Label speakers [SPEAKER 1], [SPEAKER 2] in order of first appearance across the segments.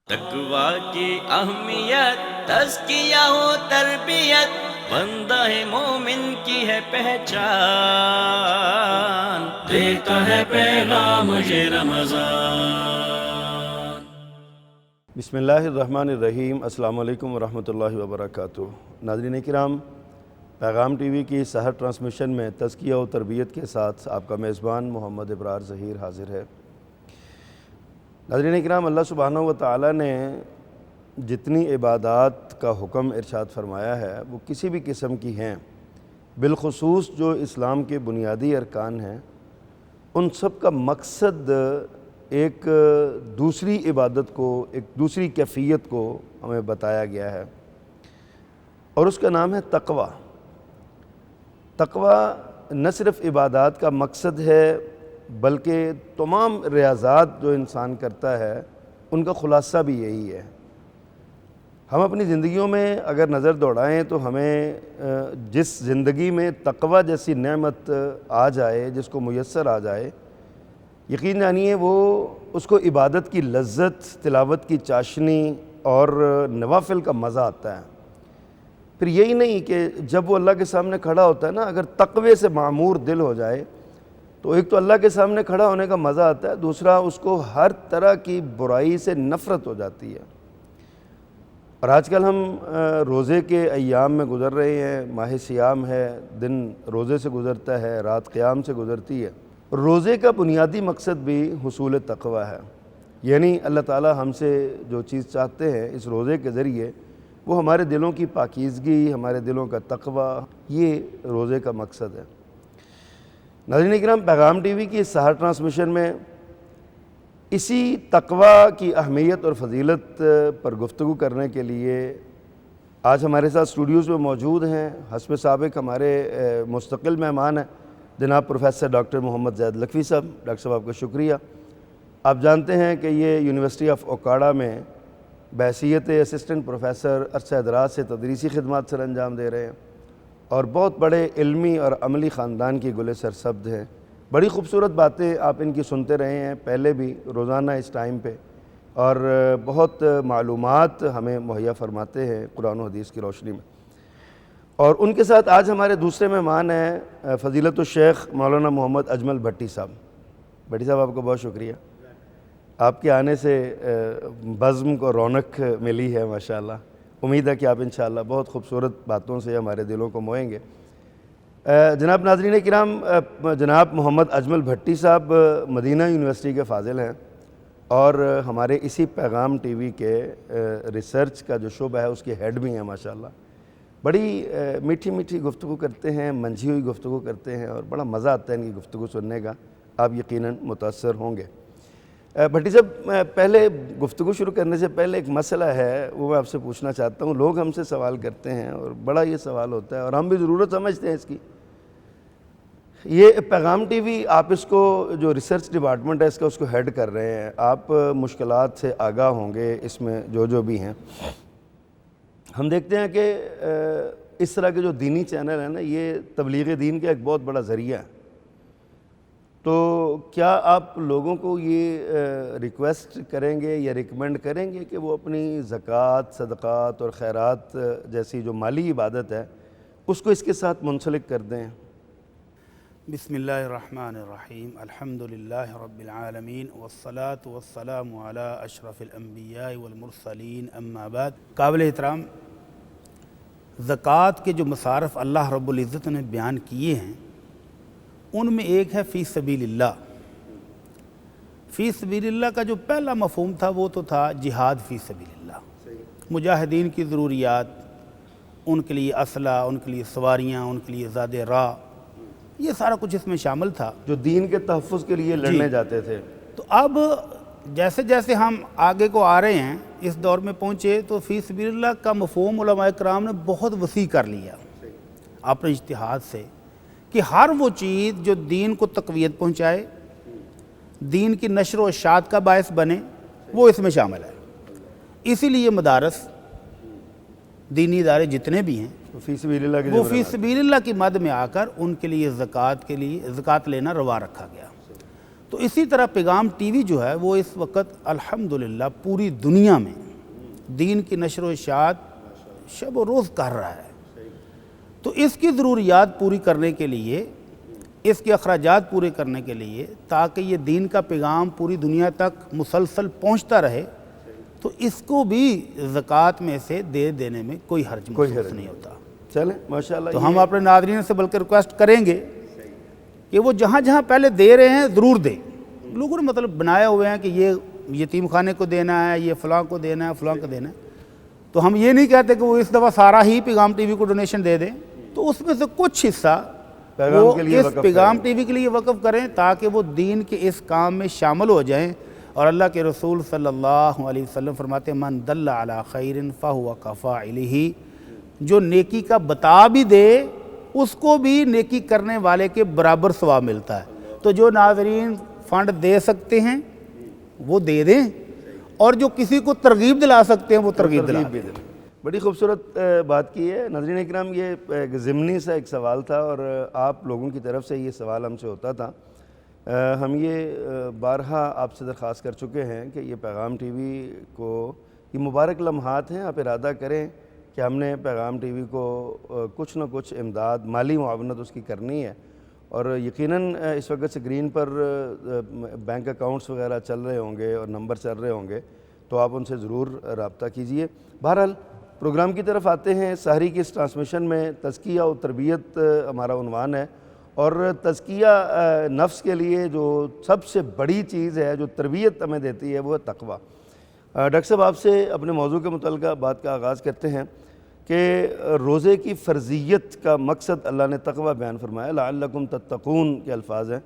[SPEAKER 1] تقویٰ کی اہمیت تزکیہ و تربیت بندہ مومن کی ہے پہچان، دیتا ہے پیغام یہ رمضان۔
[SPEAKER 2] بسم اللہ الرحمن الرحیم۔ السلام علیکم ورحمۃ اللہ وبرکاتہ۔ ناظرین کرام، پیغام ٹی وی کی سحر ٹرانسمیشن میں تزکیہ و تربیت کے ساتھ آپ کا میزبان محمد ابرار ظہیر حاضر ہے۔ ناظرین کرام، اللہ سبحانہ و تعالیٰ نے جتنی عبادات کا حکم ارشاد فرمایا ہے وہ کسی بھی قسم کی ہیں، بالخصوص جو اسلام کے بنیادی ارکان ہیں، ان سب کا مقصد ایک دوسری عبادت کو، ایک دوسری کیفیت کو ہمیں بتایا گیا ہے، اور اس کا نام ہے تقوی۔ تقوی نہ صرف عبادات کا مقصد ہے بلکہ تمام ریاضات جو انسان کرتا ہے ان کا خلاصہ بھی یہی ہے۔ ہم اپنی زندگیوں میں اگر نظر دوڑائیں تو ہمیں جس زندگی میں تقوی جیسی نعمت آ جائے، جس کو میسر آ جائے، یقین جانیے وہ اس کو عبادت کی لذت، تلاوت کی چاشنی اور نوافل کا مزہ آتا ہے۔ پھر یہی نہیں کہ جب وہ اللہ کے سامنے کھڑا ہوتا ہے نا، اگر تقوی سے معمور دل ہو جائے تو ایک تو اللہ کے سامنے کھڑا ہونے کا مزہ آتا ہے، دوسرا اس کو ہر طرح کی برائی سے نفرت ہو جاتی ہے۔ اور آج کل ہم روزے کے ایام میں گزر رہے ہیں، ماہ سیام ہے، دن روزے سے گزرتا ہے، رات قیام سے گزرتی ہے۔ روزے کا بنیادی مقصد بھی حصول تقوی ہے، یعنی اللہ تعالی ہم سے جو چیز چاہتے ہیں اس روزے کے ذریعے وہ ہمارے دلوں کی پاکیزگی، ہمارے دلوں کا تقوی، یہ روزے کا مقصد ہے۔ ناظرین کرام، پیغام ٹی وی کی سحر ٹرانسمیشن میں اسی تقوی کی اہمیت اور فضیلت پر گفتگو کرنے کے لیے آج ہمارے ساتھ اسٹوڈیوز میں موجود ہیں، حسب سابق ہمارے مستقل مہمان ہیں جناب پروفیسر ڈاکٹر محمد زید لکھوی صاحب۔ ڈاکٹر صاحب آپ کا شکریہ۔ آپ جانتے ہیں کہ یہ یونیورسٹی آف اوکاڑا میں بحیثیت اسسٹنٹ پروفیسر عرصہ دراز سے تدریسی خدمات سر انجام دے رہے ہیں اور بہت بڑے علمی اور عملی خاندان کی گلے سرسبد ہیں۔ بڑی خوبصورت باتیں آپ ان کی سنتے رہے ہیں پہلے بھی، روزانہ اس ٹائم پہ، اور بہت معلومات ہمیں مہیا فرماتے ہیں قرآن و حدیث کی روشنی میں۔ اور ان کے ساتھ آج ہمارے دوسرے مہمان ہیں فضیلت الشیخ مولانا محمد اجمل بھٹی صاحب۔ بھٹی صاحب آپ کو بہت شکریہ، آپ کے آنے سے بزم کو رونق ملی ہے ماشاءاللہ۔ امید ہے کہ آپ انشاءاللہ بہت خوبصورت باتوں سے ہمارے دلوں کو موئیں گے۔ جناب ناظرین کرام، جناب محمد اجمل بھٹی صاحب مدینہ یونیورسٹی کے فاضل ہیں اور ہمارے اسی پیغام ٹی وی کے ریسرچ کا جو شعبہ ہے اس کے ہیڈ بھی ہیں ماشاءاللہ۔ بڑی میٹھی میٹھی گفتگو کرتے ہیں، منجھی ہوئی گفتگو کرتے ہیں اور بڑا مزہ آتا ہے ان کی گفتگو سننے کا، آپ یقیناً متاثر ہوں گے۔ بھٹی صاحب، پہلے گفتگو شروع کرنے سے پہلے ایک مسئلہ ہے وہ میں آپ سے پوچھنا چاہتا ہوں۔ لوگ ہم سے سوال کرتے ہیں اور بڑا یہ سوال ہوتا ہے اور ہم بھی ضرورت سمجھتے ہیں اس کی۔ یہ پیغام ٹی وی، آپ اس کو جو ریسرچ ڈپارٹمنٹ ہے اس کا، اس کو ہیڈ کر رہے ہیں، آپ مشکلات سے آگاہ ہوں گے اس میں جو بھی ہیں۔ ہم دیکھتے ہیں کہ اس طرح کے جو دینی چینل ہیں نا، یہ تبلیغ دین کا ایک بہت بڑا ذریعہ ہے۔ تو کیا آپ لوگوں کو یہ ریکویسٹ کریں گے یا ریکمینڈ کریں گے کہ وہ اپنی زکوٰۃ، صدقات اور خیرات جیسی جو مالی عبادت ہے اس کو اس کے ساتھ منسلک کر دیں؟
[SPEAKER 3] بسم اللہ الرحمن الرحیم، الحمدللہ رب العالمین، والصلاة والسلام علی اشرف الانبیاء والمرسلین، اما بعد۔ قابل احترام، زکوٰۃ کے جو مصارف اللہ رب العزت نے بیان کیے ہیں ان میں ایک ہے فی سبیل اللہ۔ فی سبیل اللہ کا جو پہلا مفہوم تھا وہ تو تھا جہاد فی سبیل اللہ، مجاہدین کی ضروریات، ان کے لیے اسلحہ، ان کے لیے سواریاں، ان کے لیے زاد راہ، یہ سارا کچھ اس میں شامل تھا،
[SPEAKER 2] جو دین کے تحفظ کے لیے لڑنے جاتے تھے۔
[SPEAKER 3] تو اب جیسے جیسے ہم آگے کو آ رہے ہیں، اس دور میں پہنچے تو فی سبیل اللہ کا مفہوم علماء کرام نے بہت وسیع کر لیا اپنے اجتہاد سے، کہ ہر وہ چیز جو دین کو تقویت پہنچائے، دین کی نشر و اشاعت کا باعث بنے، وہ اس میں شامل ہے۔ اسی لیے مدارس، دینی ادارے جتنے بھی ہیں
[SPEAKER 2] فی سبیل اللہ
[SPEAKER 3] وہ فی سبیل اللہ کی مد میں آ کر ان کے لیے زکوٰۃ لینا روا رکھا گیا۔ تو اسی طرح پیغام ٹی وی جو ہے وہ اس وقت الحمدللہ پوری دنیا میں دین کی نشر و اشاعت شب و روز کر رہا ہے. تو اس کی ضروریات پوری کرنے کے لیے، اس کے اخراجات پورے کرنے کے لیے، تاکہ یہ دین کا پیغام پوری دنیا تک مسلسل پہنچتا رہے، تو اس کو بھی زکوٰۃ میں سے دے دینے میں کوئی حرج محسوس نہیں ہوتا.
[SPEAKER 2] چلیں ماشاءاللہ.
[SPEAKER 3] تو ہم اپنے ناظرین سے بلکہ ریکویسٹ کریں گے کہ وہ جہاں جہاں پہلے دے رہے ہیں ضرور دیں. لوگوں نے مطلب بنائے ہوئے ہیں کہ یہ یتیم خانے کو دینا ہے، یہ فلاں کو دینا ہے، فلاں کو دینا ہے. تو ہم یہ نہیں کہتے کہ وہ اس دفعہ سارا ہی پیغام ٹی وی کو ڈونیشن دے دیں، تو اس میں سے کچھ حصہ وہ اس پیغام ٹی وی کے لیے وقف کریں تاکہ وہ دین کے اس کام میں شامل ہو جائیں. اور اللہ کے رسول صلی اللہ علیہ وسلم فرماتے ہیں من دل علی خیر فہو کفاعلہ، جو نیکی کا بتا بھی دے اس کو بھی نیکی کرنے والے کے برابر ثواب ملتا ہے. تو جو ناظرین فنڈ دے سکتے ہیں وہ دے دیں، اور جو کسی کو ترغیب دلا سکتے ہیں وہ ترغیب دلا دیں.
[SPEAKER 2] بڑی خوبصورت بات کی ہے. ناظرین اکرام، یہ ضمنی سا ایک سوال تھا اور آپ لوگوں کی طرف سے یہ سوال ہم سے ہوتا تھا. ہم یہ بارہا آپ سے درخواست کر چکے ہیں کہ یہ پیغام ٹی وی کو یہ مبارک لمحات ہیں، آپ ارادہ کریں کہ ہم نے پیغام ٹی وی کو کچھ نہ کچھ امداد، مالی معاونت اس کی کرنی ہے. اور یقیناً اس وقت سکرین پر بینک اکاؤنٹس وغیرہ چل رہے ہوں گے اور نمبر چل رہے ہوں گے، تو آپ ان سے ضرور رابطہ کیجئے. بہرحال پروگرام کی طرف آتے ہیں. سحری کی اس ٹرانسمیشن میں تزکیہ و تربیت ہمارا عنوان ہے، اور تزکیہ نفس کے لیے جو سب سے بڑی چیز ہے، جو تربیت ہمیں دیتی ہے، وہ ہے تقوی. ڈاکٹر صاحب، آپ سے اپنے موضوع کے متعلقہ بات کا آغاز کرتے ہیں کہ روزے کی فرضیت کا مقصد اللہ نے تقوی بیان فرمایا. لعلکم تتقون کے الفاظ ہیں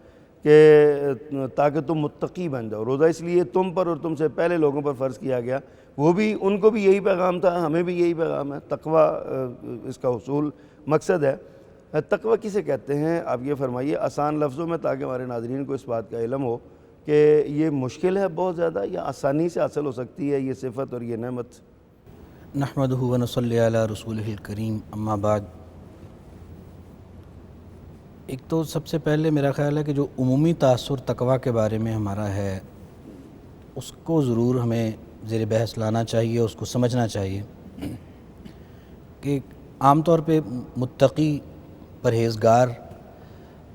[SPEAKER 2] کہ تاکہ تم متقی بن جاؤ. روزہ اس لیے تم پر اور تم سے پہلے لوگوں پر فرض کیا گیا، وہ بھی ان کو بھی یہی پیغام تھا، ہمیں بھی یہی پیغام ہے. تقوی اس کا حصول مقصد ہے. تقوی کسے کہتے ہیں آپ یہ فرمائیے آسان لفظوں میں، تاکہ ہمارے ناظرین کو اس بات کا علم ہو کہ یہ مشکل ہے بہت زیادہ یا آسانی سے حاصل ہو سکتی ہے یہ صفت اور یہ نعمت.
[SPEAKER 4] نحمدہ و نصلی علی رسولہ الکریم، اما بعد. ایک تو سب سے پہلے میرا خیال ہے کہ جو عمومی تاثر تقوی کے بارے میں ہمارا ہے، اس کو ضرور ہمیں زیر بحث لانا چاہیے، اس کو سمجھنا چاہیے کہ عام طور پہ متقی، پرہیزگار،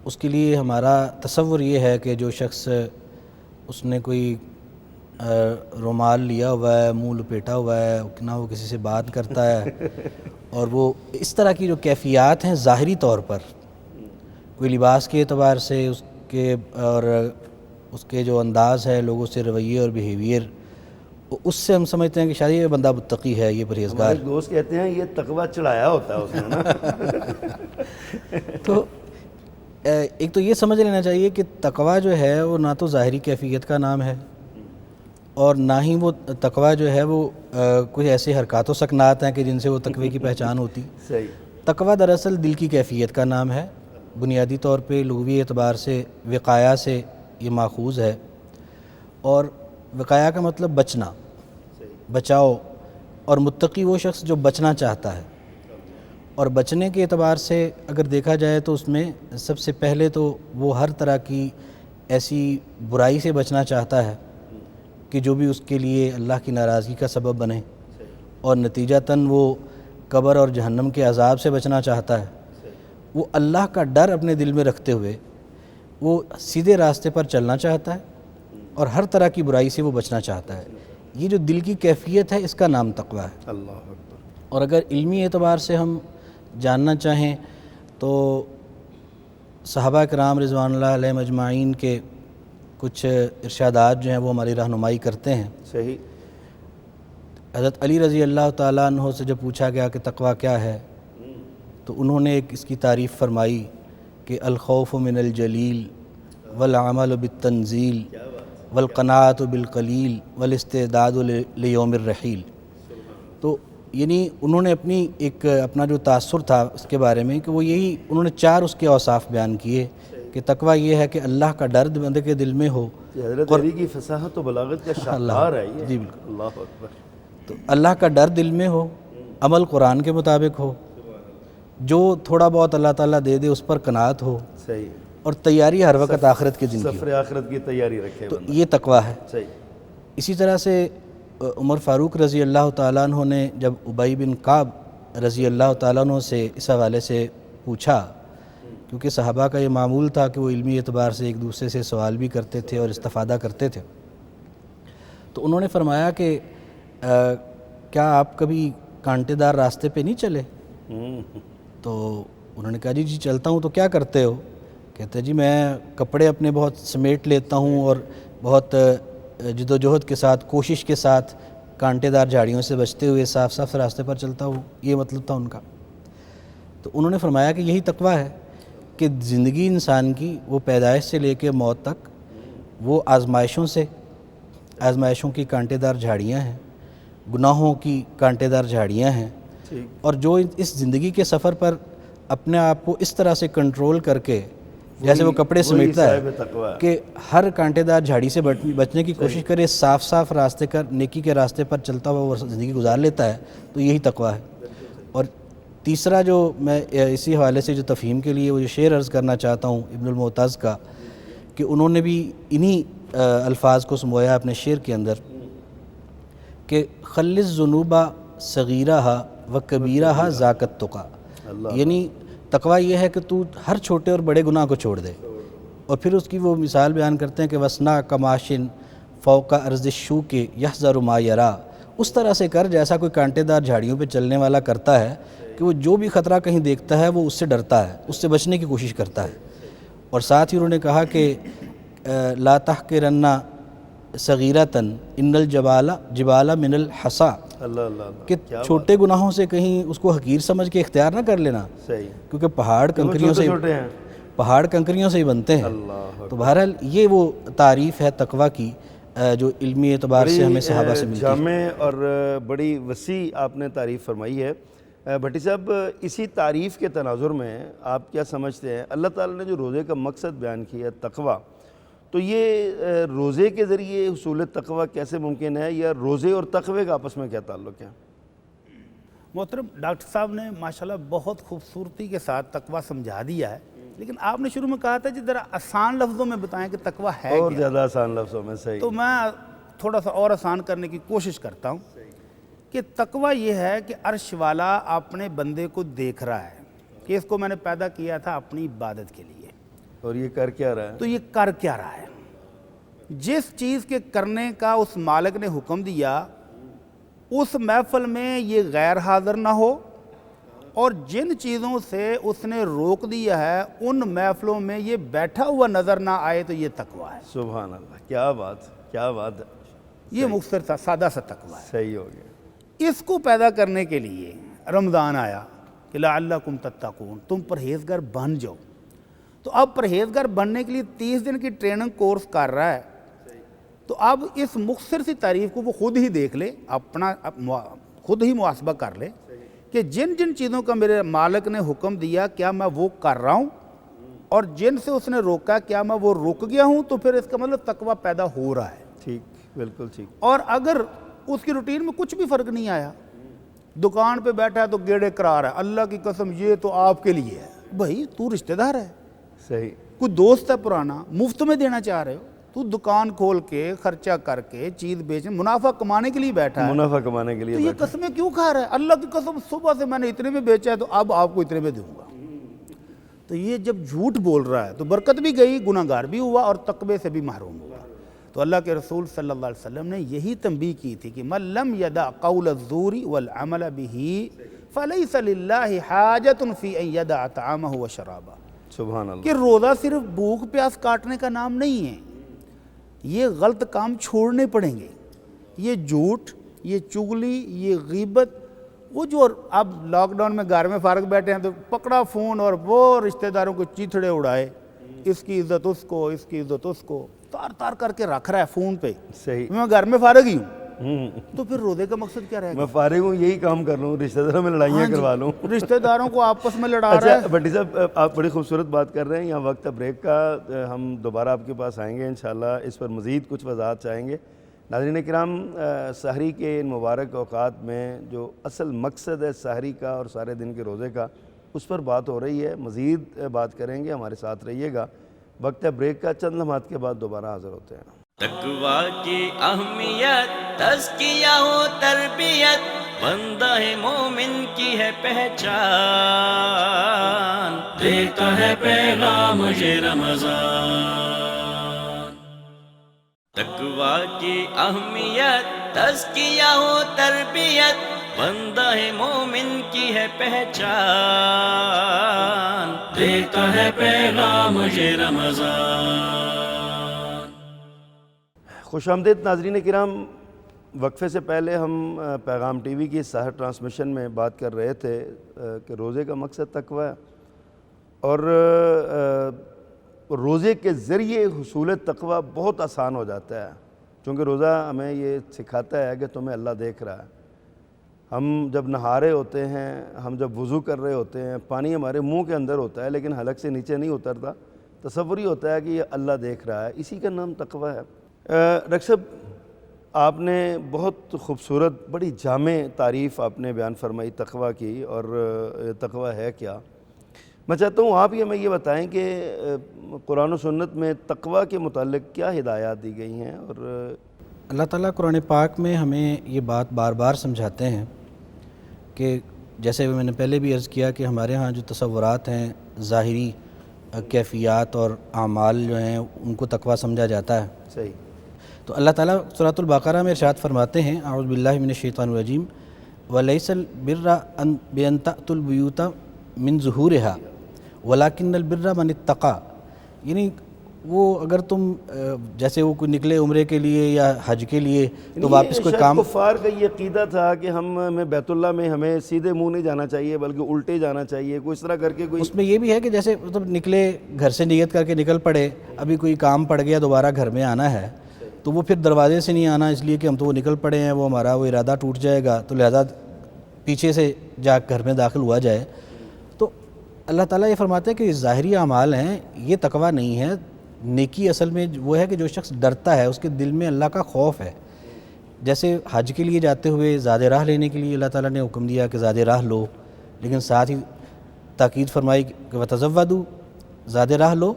[SPEAKER 4] اس کے لیے ہمارا تصور یہ ہے کہ جو شخص اس نے کوئی رومال لیا ہوا ہے، منہ لپیٹا ہوا ہے، نہ وہ کسی سے بات کرتا ہے، اور وہ اس طرح کی جو کیفیات ہیں ظاہری طور پر، کوئی لباس کے اعتبار سے اس کے اور اس کے جو انداز ہے لوگوں سے رویے اور بیہیویئر، اس سے ہم سمجھتے ہیں کہ شاید یہ بندہ متقی ہے، یہ پرہیزگار.
[SPEAKER 2] ہمارے دوست کہتے ہیں یہ تقوی چڑھایا ہوتا ہے اس نے نا.
[SPEAKER 4] تو ایک تو یہ سمجھ لینا چاہیے کہ تقوی جو ہے وہ نہ تو ظاہری کیفیت کا نام ہے، اور نہ ہی وہ تقوی جو ہے وہ کچھ ایسے حرکات و سکنات ہیں کہ جن سے وہ تقوی کی پہچان ہوتی.
[SPEAKER 2] صحیح.
[SPEAKER 4] تقوی دراصل دل کی کیفیت کا نام ہے. بنیادی طور پہ لغوی اعتبار سے وقایا سے یہ ماخوذ ہے، اور وقایا کا مطلب بچنا، بچاؤ. اور متقی وہ شخص جو بچنا چاہتا ہے. اور بچنے کے اعتبار سے اگر دیکھا جائے تو اس میں سب سے پہلے تو وہ ہر طرح کی ایسی برائی سے بچنا چاہتا ہے کہ جو بھی اس کے لیے اللہ کی ناراضگی کا سبب بنے، اور نتیجتاً وہ قبر اور جہنم کے عذاب سے بچنا چاہتا ہے. وہ اللہ کا ڈر اپنے دل میں رکھتے ہوئے وہ سیدھے راستے پر چلنا چاہتا ہے، اور ہر طرح کی برائی سے وہ بچنا چاہتا ہے. یہ جو دل کی کیفیت ہے اس کا نام تقوی ہے.
[SPEAKER 2] اللہ اکبر.
[SPEAKER 4] اور اگر علمی اعتبار سے ہم جاننا چاہیں تو صحابہ کرام رضوان اللہ علیہم اجمعین کے کچھ ارشادات جو ہیں وہ ہماری رہنمائی کرتے ہیں.
[SPEAKER 2] صحیح.
[SPEAKER 4] حضرت علی رضی اللہ تعالیٰ عنہ سے جب پوچھا گیا کہ تقوی کیا ہے، تو انہوں نے ایک اس کی تعریف فرمائی کہ الخوف من الجلیل والعمل بالتنزیل والقناعۃ بالقلیل والاستعداد لیوم الرحیل. تو یعنی انہوں نے اپنا جو تاثر تھا اس کے بارے میں کہ وہ یہی انہوں نے 4 اس کے اوصاف بیان کیے کہ تقوی یہ ہے کہ اللہ کا ڈر بندے کے دل میں ہو.
[SPEAKER 2] حضرت علی کی فصاحت و بلاغت کا شاہکار ہے یہ.
[SPEAKER 4] جی بالکل.
[SPEAKER 2] اللہ اکبر.
[SPEAKER 4] تو اللہ کا ڈر دل میں ہو، عمل قرآن کے مطابق ہو، جو تھوڑا بہت اللہ تعالیٰ دے دے اس پر قناعت ہو،
[SPEAKER 2] صحیح.
[SPEAKER 4] اور تیاری ہر وقت آخرت کے دن کی
[SPEAKER 2] سفر آخرت کی تیاری رکھے.
[SPEAKER 4] تو یہ تقوی ہے.
[SPEAKER 2] صحیح.
[SPEAKER 4] اسی طرح سے عمر فاروق رضی اللہ تعالیٰ عنہ نے جب ابی بن کعب رضی اللہ تعالیٰ عنہ سے اس حوالے سے پوچھا، کیونکہ صحابہ کا یہ معمول تھا کہ وہ علمی اعتبار سے ایک دوسرے سے سوال بھی کرتے تھے اور استفادہ کرتے تھے، تو انہوں نے فرمایا کہ کیا آپ کبھی کانٹے دار راستے پہ نہیں چلے؟ تو انہوں نے کہا جی چلتا ہوں۔ تو کیا کرتے ہو؟ کہتے جی میں کپڑے اپنے بہت سمیٹ لیتا ہوں اور بہت جد و جہد کے ساتھ، کوشش کے ساتھ کانٹے دار جھاڑیوں سے بچتے ہوئے صاف صاف راستے پر چلتا ہوں۔ یہ مطلب تھا ان کا۔ تو انہوں نے فرمایا کہ یہی تقویٰ ہے کہ زندگی انسان کی وہ پیدائش سے لے کے موت تک وہ آزمائشوں کی کانٹے دار جھاڑیاں ہیں، گناہوں کی کانٹے دار جھاڑیاں ہیں، اور جو اس زندگی کے سفر پر اپنے آپ کو اس طرح سے کنٹرول کر کے، جیسے وہ کپڑے سمیٹتا ہے کہ ہر کانٹے دار جھاڑی سے بچنے کی کوشش کرے، صاف صاف راستے کا، نیکی کے راستے پر چلتا ہوا وہ زندگی گزار لیتا ہے، تو یہی تقویٰ ہے۔ اور تیسرا جو میں اسی حوالے سے جو تفہیم کے لیے وہ جو شعر عرض کرنا چاہتا ہوں ابن المعتز کا، کہ انہوں نے بھی انہی الفاظ کو سمویا اپنے شعر کے اندر کہ خلص ذنوبا صغیرہا و کبیرہا ذاک التقیٰ، یعنی تقویٰ یہ ہے کہ تو ہر چھوٹے اور بڑے گناہ کو چھوڑ دے۔ اور پھر اس کی وہ مثال بیان کرتے ہیں کہ وسنا کماشن فوق ارض الشوک یحذر ما یرا، اس طرح سے کر جیسا کوئی کانٹے دار جھاڑیوں پہ چلنے والا کرتا ہے کہ وہ جو بھی خطرہ کہیں دیکھتا ہے وہ اس سے ڈرتا ہے، اس سے بچنے کی کوشش کرتا ہے۔ اور ساتھ ہی انہوں نے کہا کہ لا تحقرن صغیرۃً ان الجبال من الحصا، کہ چھوٹے گناہوں سے کہیں اس کو حقیر سمجھ کے اختیار نہ کر لینا، کیونکہ پہاڑ کنکریوں سے ہی بنتے ہیں۔ تو بہرحال یہ وہ تعریف ہے تقویٰ کی جو علمی اعتبار سے ہمیں صحابہ سے ملتی ہے۔
[SPEAKER 2] جامع اور بڑی وسیع آپ نے تعریف فرمائی ہے۔ بھٹی صاحب، اسی تعریف کے تناظر میں آپ کیا سمجھتے ہیں اللہ تعالیٰ نے جو روزے کا مقصد بیان کیا تقویٰ، تو یہ روزے کے ذریعے حصول تقویٰ کیسے ممکن ہے، یا روزے اور تقوی کا آپس میں کیا تعلق ہے؟
[SPEAKER 3] محترم ڈاکٹر صاحب نے ماشاءاللہ بہت خوبصورتی کے ساتھ تقویٰ سمجھا دیا ہے، لیکن آپ نے شروع میں کہا تھا جی ذرا آسان لفظوں میں بتائیں کہ تقویٰ ہے
[SPEAKER 2] اور
[SPEAKER 3] کیا؟
[SPEAKER 2] زیادہ آسان لفظوں میں، صحیح۔
[SPEAKER 3] تو میں تھوڑا سا اور آسان کرنے کی کوشش کرتا ہوں کہ تقویٰ یہ ہے کہ عرش والا اپنے بندے کو دیکھ رہا ہے کہ اس کو میں نے پیدا کیا تھا اپنی عبادت کے لیے،
[SPEAKER 2] اور یہ کر کیا رہا ہے؟
[SPEAKER 3] تو یہ کر کیا رہا ہے؟ جس چیز کے کرنے کا اس مالک نے حکم دیا اس محفل میں یہ غیر حاضر نہ ہو، اور جن چیزوں سے اس نے روک دیا ہے ان محفلوں میں یہ بیٹھا ہوا نظر نہ آئے، تو یہ تقویٰ ہے۔
[SPEAKER 2] سبحان اللہ، کیا بات، کیا بات ہے،
[SPEAKER 3] یہ مختصر تھا، سادہ سا تقویٰ ہے۔
[SPEAKER 2] صحیح ہو گیا۔
[SPEAKER 3] اس کو پیدا کرنے کے لیے رمضان آیا کہ لعلکم تتقون، تم پرہیزگار بن جاؤ۔ تو اب پرہیزگار بننے کے لیے 30 دن کی ٹریننگ کورس کر رہا ہے، تو اب اس مختصر سی تعریف کو وہ خود ہی دیکھ لے، اپنا خود ہی محاسبہ کر لے کہ جن جن چیزوں کا میرے مالک نے حکم دیا کیا میں وہ کر رہا ہوں، اور جن سے اس نے روکا کیا میں وہ رک گیا ہوں، تو پھر اس کا مطلب تقویٰ پیدا ہو رہا ہے۔
[SPEAKER 2] ٹھیک، بالکل ٹھیک۔
[SPEAKER 3] اور اگر اس کی روٹین میں کچھ بھی فرق نہیں آیا، دکان پہ بیٹھا ہے تو گیڑے کرا رہا ہے، اللہ کی قسم یہ تو آپ کے لیے ہے، بھائی تو رشتہ دار ہے،
[SPEAKER 2] صحیح،
[SPEAKER 3] کوئی دوست ہے پرانا، مفت میں دینا چاہ رہے ہو، تو دکان کھول کے خرچہ کر کے چیز بیچنے، منافع کمانے کے لیے بیٹھا ہے،
[SPEAKER 2] منافع کمانے کے لیے
[SPEAKER 3] تو یہ
[SPEAKER 2] بیٹھا۔
[SPEAKER 3] قسمیں کیوں کھا رہا ہے؟ اللہ کی قسم صبح سے میں نے اتنے میں بیچا ہے تو اب آپ کو اتنے میں دوں گا۔ تو یہ جب جھوٹ بول رہا ہے تو برکت بھی گئی، گناہ گار بھی ہوا، اور تقوی سے بھی محروم ہوا۔ تو اللہ کے رسول صلی اللہ علیہ وسلم نے یہی تنبیہ کی تھی کہ من لم یدع قول الزور والعمل به فلیس للہ حاجۃ فی ان یدع طعامہ وشرابہ،
[SPEAKER 2] سبحان اللہ۔
[SPEAKER 3] کہ روزہ صرف بھوک پیاس کاٹنے کا نام نہیں ہے، یہ غلط کام چھوڑنے پڑیں گے، یہ جھوٹ، یہ چغلی، یہ غیبت، وہ جو اب لاک ڈاؤن میں گھر میں فارغ بیٹھے ہیں تو پکڑا فون اور وہ رشتہ داروں کو چیتھڑے اڑائے، اس کی عزت اس کو، اس کی عزت اس کو، تار تار کر کے رکھ رہا ہے فون پہ۔
[SPEAKER 2] صحیح،
[SPEAKER 3] میں گھر میں فارغ ہی ہوں، تو پھر روزے کا مقصد کیا رہے گا؟
[SPEAKER 2] میں فارغ ہوں، یہی کام کر لوں، رشتہ داروں میں لڑائیاں کروا لوں۔
[SPEAKER 3] رشتہ داروں کو آپس میں لڑا رہا ہے۔
[SPEAKER 2] اچھا بھٹی صاحب، آپ بڑی خوبصورت بات کر رہے ہیں، یہاں وقت ہے بریک کا، ہم دوبارہ آپ کے پاس آئیں گے انشاءاللہ، اس پر مزید کچھ وضاحت چاہیں گے۔ ناظرین کرام، سحری کے ان مبارک اوقات میں جو اصل مقصد ہے سحری کا اور سارے دن کے روزے کا، اس پر بات ہو رہی ہے، مزید بات کریں گے، ہمارے ساتھ رہیے گا۔ وقت ہے بریک کا، چند لمحات کے بعد دوبارہ حاضر ہوتے ہیں۔
[SPEAKER 1] تقوی کی اہمیت تزکیہ و تربیت بندہ مومن کی ہے پہچان دیتا ہے پیغام یہ رمضان تقوی کی اہمیت تزکیہ و تربیت بندہ مومن کی ہے پہچان دیتا ہے پیغام یہ رمضان
[SPEAKER 2] خوش آمدید ناظرین کرام، وقفے سے پہلے ہم پیغام ٹی وی کی سحر ٹرانسمیشن میں بات کر رہے تھے کہ روزے کا مقصد تقوی ہے، اور روزے کے ذریعے حصول تقوی بہت آسان ہو جاتا ہے، چونکہ روزہ ہمیں یہ سکھاتا ہے کہ تمہیں اللہ دیکھ رہا ہے۔ ہم جب نہا رہے ہوتے ہیں، ہم جب وضو کر رہے ہوتے ہیں، پانی ہمارے منہ کے اندر ہوتا ہے لیکن حلق سے نیچے نہیں اترتا، تصور ہی ہوتا ہے کہ یہ اللہ دیکھ رہا ہے، اسی کا نام تقوی ہے۔ ڈاکٹر صاحب، آپ نے بہت خوبصورت بڑی جامع تعریف آپ نے بیان فرمائی تقوی کی، اور تقوی ہے کیا؟ میں چاہتا ہوں آپ ہی ہمیں یہ بتائیں کہ قرآن و سنت میں تقوی کے متعلق کیا ہدایات دی گئی ہیں، اور
[SPEAKER 4] اللہ تعالیٰ قرآن پاک میں ہمیں یہ بات بار بار سمجھاتے ہیں کہ جیسے میں نے پہلے بھی عرض کیا کہ ہمارے ہاں جو تصورات ہیں، ظاہری کیفیات اور اعمال جو ہیں ان کو تقوی سمجھا جاتا ہے۔
[SPEAKER 2] صحیح۔
[SPEAKER 4] تو اللہ تعالیٰ سورۃ البقرہ میں ارشاد فرماتے ہیں، اعوذ باللہ من الشیطان الرجیم، وَلَيْسَ الْبِرَّ بِأَن تَأْتُوا الْبُيُوتَ مِن ظُهُورِهَا وَلَكِنَّ الْبِرَّ مَنِ اتَّقَى، یعنی وہ اگر تم جیسے وہ کوئی نکلے عمرے کے لیے یا حج کے لیے تو واپس کوئی کام،
[SPEAKER 2] کفار کا یہ عقیدہ تھا کہ ہمیں بیت اللہ میں ہمیں سیدھے منہ نہیں جانا چاہیے بلکہ الٹے جانا چاہیے، کوئی اس طرح کر کے کوئی
[SPEAKER 4] اس میں یہ بھی ہے کہ جیسے مطلب نکلے گھر سے نیت کر کے نکل پڑے، ابھی کوئی کام پڑ گیا دوبارہ گھر میں آنا ہے تو وہ پھر دروازے سے نہیں آنا، اس لیے کہ ہم تو وہ نکل پڑے ہیں، وہ ہمارا وہ ارادہ ٹوٹ جائے گا، تو لہذا پیچھے سے جا گھر میں داخل ہوا جائے۔ تو اللہ تعالیٰ یہ فرماتے ہیں کہ ظاہری اعمال ہیں، یہ تقوی نہیں ہے۔ نیکی اصل میں وہ ہے کہ جو شخص ڈرتا ہے، اس کے دل میں اللہ کا خوف ہے۔ جیسے حج کے لیے جاتے ہوئے زیادہ راہ لینے کے لیے اللہ تعالیٰ نے حکم دیا کہ زیادہ راہ لو، لیکن ساتھ ہی تاکید فرمائی کہ وَتَزَوَّدُوا، زیادہ راہ لو،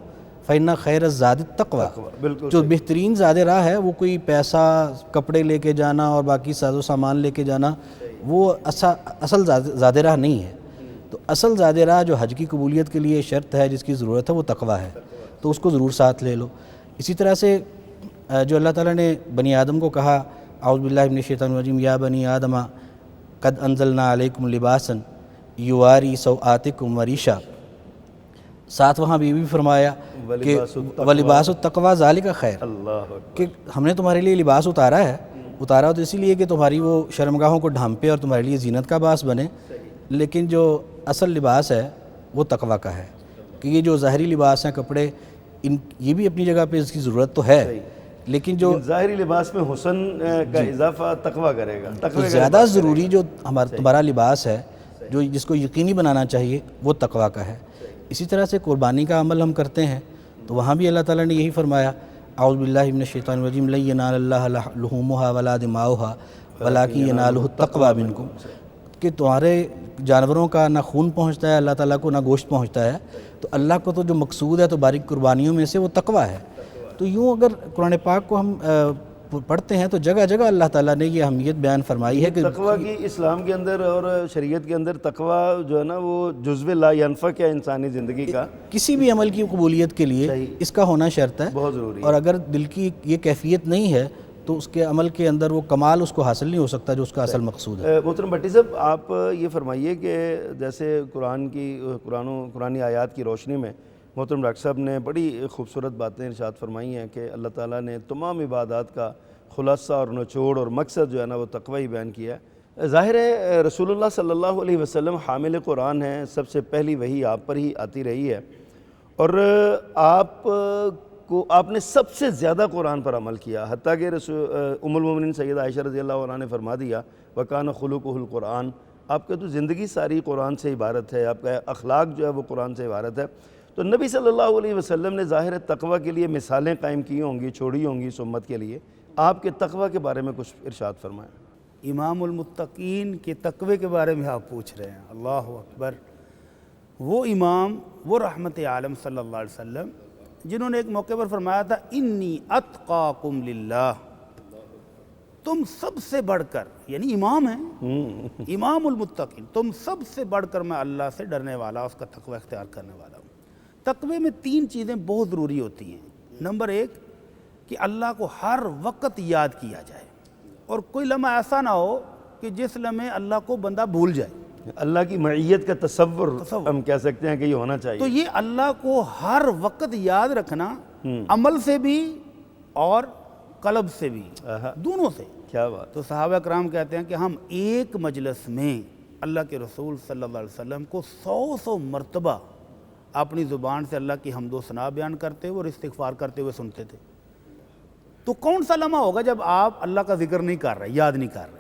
[SPEAKER 4] فَإِنَّ خَيْرَ الزَّادِ التَّقْوَى،
[SPEAKER 2] بالکل
[SPEAKER 4] جو بہترین زیادہ راہ ہے وہ کوئی پیسہ، کپڑے لے کے جانا اور باقی ساز و سامان لے کے جانا، وہ اصل زیادہ راہ نہیں ہے۔ تو اصل زیادہ راہ جو حج کی قبولیت کے لیے شرط ہے، جس کی ضرورت ہے، وہ تقوی ہے، تو اس کو ضرور ساتھ لے لو۔ اسی طرح سے جو اللہ تعالیٰ نے بنی آدم کو کہا، اعوذ باللہ من الشیطان الرجیم، یا بنی آدم قد انزلنا علیکم لباسا یواری سوآتکم وریشا، ساتھ وہاں بھی فرمایا کہ وَلِبَاسُ التَّقْوَى ذَلِكَ خیر،
[SPEAKER 2] اللہ
[SPEAKER 4] کہ ہم نے تمہارے لیے لباس اتارا تو اسی لیے کہ تمہاری وہ شرمگاہوں کو ڈھانپے اور تمہارے لیے زینت کا باعث بنے، لیکن جو اصل لباس ہے وہ تقوی کا ہے۔ کہ یہ جو ظاہری لباس ہیں، کپڑے، یہ بھی اپنی جگہ پہ اس کی ضرورت تو ہے، لیکن جو
[SPEAKER 2] ظاہری لباس میں حسن کا اضافہ تقوی کرے گا،
[SPEAKER 4] تو زیادہ ضروری جو تمہارا لباس ہے، جو جس کو یقینی بنانا چاہیے، وہ تقوی کا ہے۔ اسی طرح سے قربانی کا عمل ہم کرتے ہیں تو وہاں بھی اللہ تعالیٰ نے یہی فرمایا، اعوذ باللہ من الشیطان الرجیم، لن ینال اللہ لحومها ولا دماؤها ولکن ینالہ التقوی منکم، کہ تمہارے جانوروں کا نہ خون پہنچتا ہے اللہ تعالیٰ کو، نہ گوشت پہنچتا ہے، تو اللہ کو تو جو مقصود ہے تو باریک قربانیوں میں سے وہ تقوی ہے۔ تو یوں اگر قرآن پاک کو ہم پڑھتے ہیں تو جگہ جگہ اللہ تعالیٰ نے یہ اہمیت بیان فرمائی ہے کہ
[SPEAKER 2] تقوی کی اسلام کے اندر اور شریعت کے اندر تقوی جو ہے نا وہ جزو لا ینفک ہے انسانی زندگی کا،
[SPEAKER 4] کسی بھی عمل کی قبولیت کے لیے اس کا ہونا شرط ہے،
[SPEAKER 2] بہت ضروری ہے۔
[SPEAKER 4] اور اگر دل کی یہ کیفیت نہیں ہے تو اس کے عمل کے اندر وہ کمال اس کو حاصل نہیں ہو سکتا جو اس کا اصل مقصود ہے۔
[SPEAKER 2] محترم بھٹی صاحب، آپ یہ فرمائیے کہ جیسے قرآنی آیات کی روشنی میں محترم ڈاکٹر صاحب نے بڑی خوبصورت باتیں ارشاد فرمائی ہیں کہ اللہ تعالیٰ نے تمام عبادات کا خلاصہ اور نچوڑ اور مقصد جو ہے نا وہ تقوی بیان کیا ہے۔ ظاہر ہے رسول اللہ صلی اللہ علیہ وسلم حامل قرآن ہیں، سب سے پہلی وحی آپ پر ہی آتی رہی ہے، اور آپ نے سب سے زیادہ قرآن پر عمل کیا، حتیٰ کہ ام المومنین سیدہ عائشہ رضی اللہ عنہ نے فرما دیا وَكَانَ خُلُقُهُ الْقُرْآنِ، آپ کا تو زندگی ساری قرآن سے عبارت ہے، آپ کا اخلاق جو ہے وہ قرآن سے عبارت ہے۔ تو نبی صلی اللہ علیہ وسلم نے ظاہر تقوی کے لیے مثالیں قائم کی ہوں گی، چھوڑی ہوں گی اس امت کے لیے، آپ کے تقوی کے بارے میں کچھ ارشاد فرمائیں۔
[SPEAKER 3] امام المتقین کے تقوی کے بارے میں آپ پوچھ رہے ہیں، اللہ اکبر۔ وہ امام، وہ رحمت عالم صلی اللہ علیہ وسلم، جنہوں نے ایک موقع پر فرمایا تھا انی اتقاکم للہ، تم سب سے بڑھ کر، یعنی امام ہیں، امام المتقین، تم سب سے بڑھ کر میں اللہ سے ڈرنے والا، اس کا تقوی اختیار کرنے والا ہوں۔ تقوی میں 3 چیزیں بہت ضروری ہوتی ہیں۔ نمبر 1 کہ اللہ کو ہر وقت یاد کیا جائے، اور کوئی لمحہ ایسا نہ ہو کہ جس لمحے اللہ کو بندہ بھول جائے۔
[SPEAKER 2] اللہ کی معیت کا تصور ہم کہہ سکتے ہیں کہ یہ ہونا چاہیے۔
[SPEAKER 3] تو یہ اللہ کو ہر وقت یاد رکھنا، عمل سے بھی اور قلب سے بھی، دونوں سے۔
[SPEAKER 2] کیا بات!
[SPEAKER 3] تو صحابہ کرام کہتے ہیں کہ ہم ایک مجلس میں اللہ کے رسول صلی اللہ علیہ وسلم کو 100 مرتبہ اپنی زبان سے اللہ کی حمد و ثنا بیان کرتے ہوئے اور استغفار کرتے ہوئے سنتے تھے۔ تو کون سا لمحہ ہوگا جب آپ اللہ کا ذکر نہیں کر رہے، یاد نہیں کر رہے؟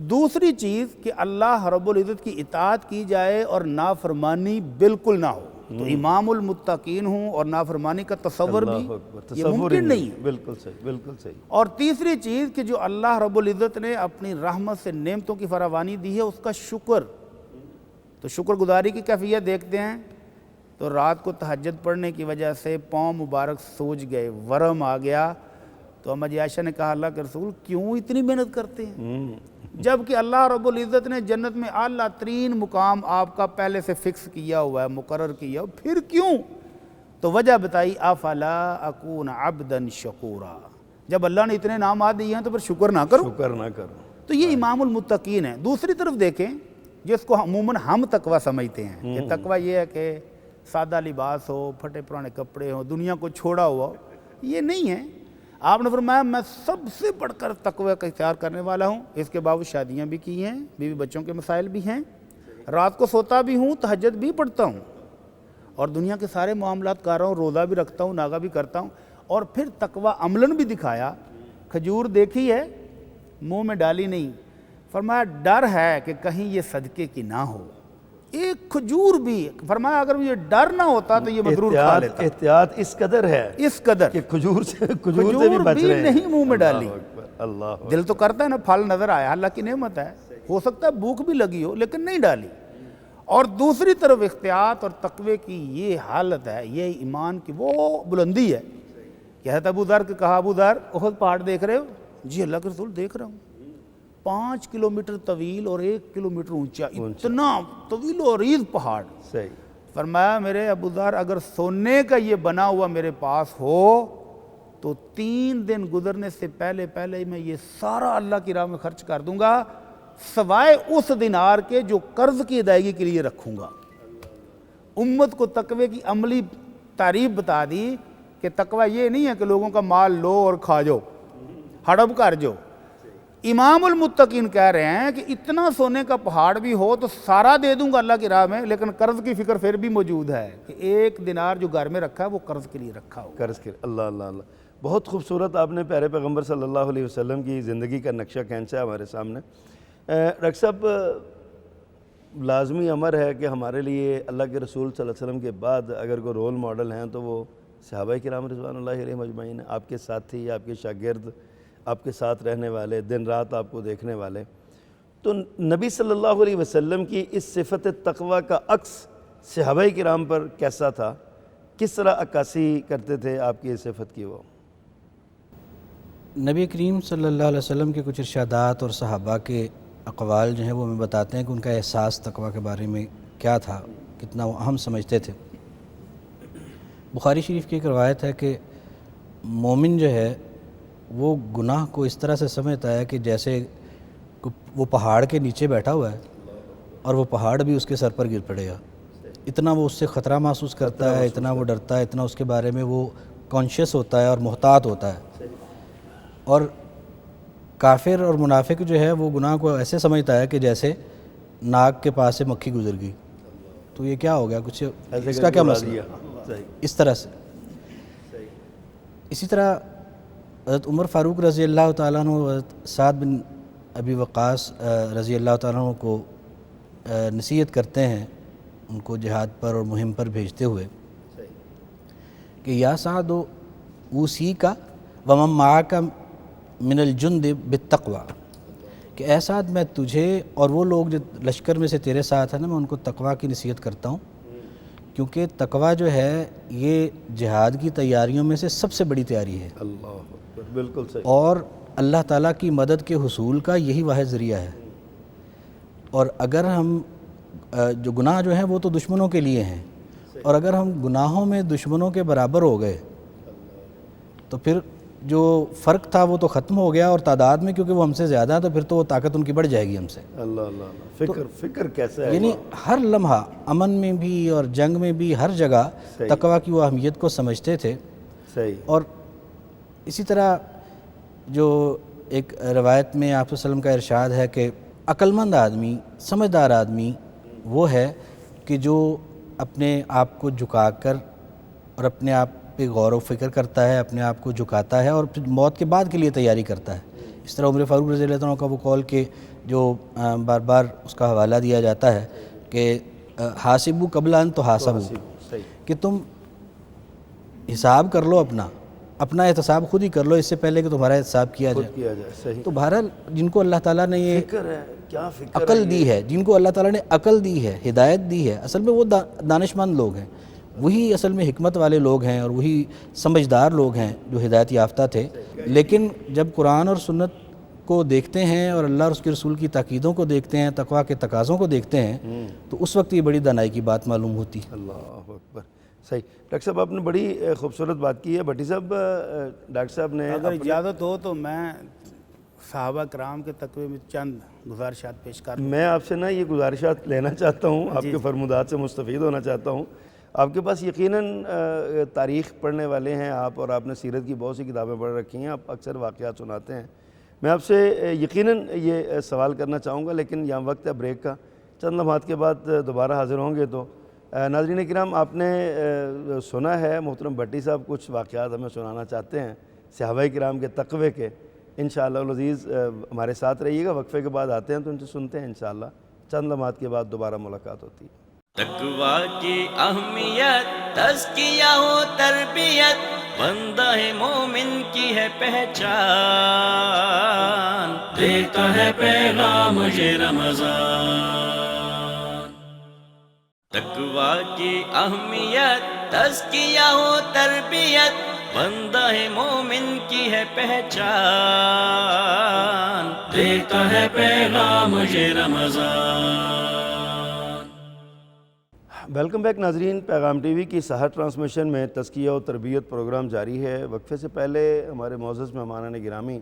[SPEAKER 3] دوسری چیز کہ اللہ رب العزت کی اطاعت کی جائے اور نافرمانی بالکل نہ ہو۔ تو امام المتقین ہوں اور نافرمانی کا تصور بھی یہ ممکن نہیں ہے۔
[SPEAKER 2] بالکل صحیح، بالکل صحیح۔
[SPEAKER 3] اور تیسری چیز کہ جو اللہ رب العزت نے اپنی رحمت سے نعمتوں کی فراوانی دی ہے اس کا شکر، تو شکر گزاری کی کیفیت دیکھتے ہیں۔ تو رات کو تہجد پڑھنے کی وجہ سے پاؤں مبارک سوج گئے، ورم آ گیا، تو اما جی عائشہ نے کہا اللہ کے رسول کیوں اتنی محنت کرتے ہیں، جبکہ اللہ رب العزت نے جنت میں اعلیٰ ترین مقام آپ کا پہلے سے فکس کیا ہوا ہے، مقرر کیا ہوا، پھر کیوں؟ تو وجہ بتائی افلا اکون عبدا شکورا، جب اللہ نے اتنے انعامات دیے ہیں تو پھر شکر نہ کرو۔
[SPEAKER 2] شکر نہ کرو۔
[SPEAKER 3] تو یہ امام المتقین ہے۔ دوسری طرف دیکھیں جس کو عموماً ہم تقوی سمجھتے ہیں کہ تقوی یہ ہے کہ سادہ لباس ہو، پھٹے پرانے کپڑے ہوں، دنیا کو چھوڑا ہوا ہو، یہ نہیں ہے۔ آپ نے فرمایا میں سب سے بڑھ کر تقوی کا اختیار کرنے والا ہوں۔ اس کے باوجود شادیاں بھی کی ہیں، بیوی بچوں کے مسائل بھی ہیں، رات کو سوتا بھی ہوں، تہجد بھی پڑھتا ہوں، اور دنیا کے سارے معاملات کر رہا ہوں، روزہ بھی رکھتا ہوں، ناغہ بھی کرتا ہوں، اور پھر تقوی عملاً بھی دکھایا۔ کھجور دیکھی ہے، منہ میں ڈالی نہیں، فرمایا ڈر ہے کہ کہیں یہ صدقے کی نہ ہو، ایک کھجور بھی، فرمایا اگر یہ ڈر نہ ہوتا تو یہ مضرور کھا لیتا۔
[SPEAKER 2] احتیاط اس قدر ہے،
[SPEAKER 3] اس قدر
[SPEAKER 2] کہ کھجور سے بھی بچ رہے ہیں۔
[SPEAKER 3] نہیں منہ میں ڈالی۔
[SPEAKER 2] اللہ
[SPEAKER 3] دل تو کرتا ہے نا، پھل نظر آیا، اللہ کی نعمت ہے، ہو سکتا ہے بھوک بھی لگی ہو لیکن نہیں ڈالی۔ اور دوسری طرف احتیاط اور تقوی کی یہ حالت ہے، یہ ایمان کی وہ بلندی ہے کہ حضرت ابو ذر کو کہا ابو ذر احد پہاڑ دیکھ رہے ہو؟ جی اللہ کے رسول دیکھ رہا ہوں، 5 کلومیٹر طویل اور 1 کلومیٹر اونچا، اتنا طویل و عریض پہاڑ۔
[SPEAKER 2] صحیح۔
[SPEAKER 3] فرمایا میرے ابو ذر اگر سونے کا یہ بنا ہوا میرے پاس ہو تو 3 دن گزرنے سے پہلے پہلے میں یہ سارا اللہ کی راہ میں خرچ کر دوں گا، سوائے اس دینار کے جو قرض کی ادائیگی کے لیے رکھوں گا۔ امت کو تقوی کی عملی تعریف بتا دی کہ تقوی یہ نہیں ہے کہ لوگوں کا مال لو اور کھا جاؤ، ہڑپ کر جاؤ۔ امام المتقین کہہ رہے ہیں کہ اتنا سونے کا پہاڑ بھی ہو تو سارا دے دوں گا اللہ کی راہ میں، لیکن قرض کی فکر پھر بھی موجود ہے کہ 1 دینار جو گھر میں رکھا ہے وہ قرض کے لیے رکھا ہو۔
[SPEAKER 2] قرض کے، اللہ اللہ اللہ۔ بہت خوبصورت آپ نے پیارے پیغمبر صلی اللہ علیہ وسلم کی زندگی کا نقشہ کھینچا ہے ہمارے سامنے۔ ڈاکٹر صاحب، لازمی امر ہے کہ ہمارے لیے اللہ کے رسول صلی اللہ علیہ وسلم کے بعد اگر کوئی رول ماڈل ہیں تو وہ صحابہ کرام رضوان اللہ علیہم اجمعین، آپ کے ساتھی، آپ کے شاگرد، آپ کے ساتھ رہنے والے، دن رات آپ کو دیکھنے والے۔ تو نبی صلی اللہ علیہ وسلم کی اس صفت تقوی کا عکس صحابہ کرام پر کیسا تھا؟ کس طرح عکاسی کرتے تھے آپ کی اس صفت کی؟ وہ
[SPEAKER 4] نبی کریم صلی اللہ علیہ وسلم کے کچھ ارشادات اور صحابہ کے اقوال جو ہیں وہ ہمیں بتاتے ہیں کہ ان کا احساس تقوی کے بارے میں کیا تھا، کتنا وہ اہم سمجھتے تھے۔ بخاری شریف کی ایک روایت ہے کہ مومن جو ہے وہ گناہ کو اس طرح سے سمجھتا ہے کہ جیسے وہ پہاڑ کے نیچے بیٹھا ہوا ہے اور وہ پہاڑ بھی اس کے سر پر گر پڑے گا، اتنا وہ اس سے خطرہ محسوس کرتا ہے، اتنا وہ ڈرتا ہے، اتنا اس کے بارے میں وہ کانشیس ہوتا ہے اور محتاط ہوتا ہے۔ اور کافر اور منافق جو ہے وہ گناہ کو ایسے سمجھتا ہے کہ جیسے ناک کے پاس سے مکھی گزر گئی، تو یہ کیا ہو گیا، کچھ اس کا کیا مسئلہ، اس طرح سے۔ اسی طرح حضرت عمر فاروق رضی اللہ تعالیٰ عنہ، حضرت سعد بن ابی وقاص رضی اللہ تعالیٰ عنہ کو نصیحت کرتے ہیں ان کو جہاد پر اور مہم پر بھیجتے ہوئے کہ یا سعد اوصیک ومن معک من الجند بالتقوی، کہ اے سعد میں تجھے اور وہ لوگ جو لشکر میں سے تیرے ساتھ ہیں نا، میں ان کو تقوی کی نصیحت کرتا ہوں، کیونکہ تقوی جو ہے یہ جہاد کی تیاریوں میں سے سب سے بڑی تیاری ہے،
[SPEAKER 2] اللہ اکبر، بالکل صحیح،
[SPEAKER 4] اور اللہ تعالیٰ کی مدد کے حصول کا یہی واحد ذریعہ ہے۔ اور اگر ہم جو گناہ جو ہیں وہ تو دشمنوں کے لیے ہیں، اور اگر ہم گناہوں میں دشمنوں کے برابر ہو گئے تو پھر جو فرق تھا وہ تو ختم ہو گیا، اور تعداد میں کیونکہ وہ ہم سے زیادہ ہیں تو پھر تو وہ طاقت ان کی بڑھ جائے گی ہم سے۔
[SPEAKER 2] اللہ اللہ اللہ، فکر کیسا ہے،
[SPEAKER 4] یعنی ہر لمحہ امن میں بھی اور جنگ میں بھی ہر جگہ
[SPEAKER 2] صحیح،
[SPEAKER 4] تقوی کی وہ اہمیت کو سمجھتے تھے۔
[SPEAKER 2] صحیح،
[SPEAKER 4] اور اسی طرح جو ایک روایت میں آپ صلی اللہ علیہ وسلم کا ارشاد ہے کہ عقل مند آدمی، سمجھدار آدمی وہ ہے کہ جو اپنے آپ کو جھکا کر اور اپنے آپ پہ غور و فکر کرتا ہے، اپنے آپ کو جھکاتا ہے اور پھر موت کے بعد کے لیے تیاری کرتا ہے۔ اس طرح عمر فاروق رضی اللہ عنہ کا وہ قول کہ جو بار بار اس کا حوالہ دیا جاتا ہے کہ حاسبو قبل ان تحاسبو،
[SPEAKER 2] صحیح،
[SPEAKER 4] کہ تم حساب کر لو، اپنا احتساب خود ہی کر لو اس سے پہلے کہ تمہارا احتساب کیا
[SPEAKER 2] خود
[SPEAKER 4] جائے۔
[SPEAKER 2] کیا جائے، صحیح،
[SPEAKER 4] تو بہرحال جن کو اللہ تعالیٰ نے یہ
[SPEAKER 2] فکر ہے، کیا فکر
[SPEAKER 4] عقل دی ہے، جن کو اللہ تعالیٰ نے عقل دی ہے، ہدایت دی ہے، اصل میں وہ دانش مند لوگ ہیں، وہی اصل میں حکمت والے لوگ ہیں اور وہی سمجھدار لوگ ہیں جو ہدایت یافتہ تھے۔ لیکن جب قرآن اور سنت کو دیکھتے ہیں اور اللہ اور اس کے رسول کی تاکیدوں کو دیکھتے ہیں، تقویٰ کے تقاضوں کو دیکھتے ہیں، تو اس وقت یہ بڑی دانائی کی بات معلوم ہوتی ہے۔
[SPEAKER 2] اللہ اکبر، صحیح۔ ڈاکٹر صاحب آپ نے بڑی خوبصورت بات کی ہے۔ بھٹی صاحب، ڈاکٹر صاحب نے
[SPEAKER 3] اگر اجازت ہو تو میں صحابہ کرام کے تقوی میں چند گزارشات پیش کر
[SPEAKER 2] میں آپ سے نا یہ گزارشات لینا چاہتا ہوں، آپ کے فرمودات سے مستفید ہونا چاہتا ہوں۔ آپ کے پاس یقیناً تاریخ پڑھنے والے ہیں آپ، اور آپ نے سیرت کی بہت سی کتابیں پڑھ رکھی ہیں، آپ اکثر واقعات سناتے ہیں۔ میں آپ سے یقیناً یہ سوال کرنا چاہوں گا، لیکن یہاں وقت ہے بریک کا، چند لمحات کے بعد دوبارہ حاضر ہوں گے۔ تو ناظرین کرام، آپ نے سنا ہے محترم بھٹی صاحب کچھ واقعات ہمیں سنانا چاہتے ہیں صحابہ کرام کے تقوی کے۔ انشاءاللہ العزیز ہمارے ساتھ رہیے گا، وقفے کے بعد آتے ہیں تو ان سے سنتے ہیں انشاءاللہ۔ چند لمحات کے بعد دوبارہ ملاقات ہوتی ہے۔
[SPEAKER 1] تقوی کی اہمیت، تزکیہ و تربیت، بندہ مومن کی ہے پہچان، دیتا ہے پیغام یہ رمضان۔ تقوی کی اہمیت، تزکیہ و تربیت، بندہ مومن کی ہے پہچان، دیتا ہے پیغام یہ رمضان۔
[SPEAKER 2] ویلکم بیک ناظرین، پیغام ٹی وی کی سحر ٹرانسمیشن میں تزکیہ و تربیت پروگرام جاری ہے۔ وقفے سے پہلے ہمارے معزز مہمانان گرامی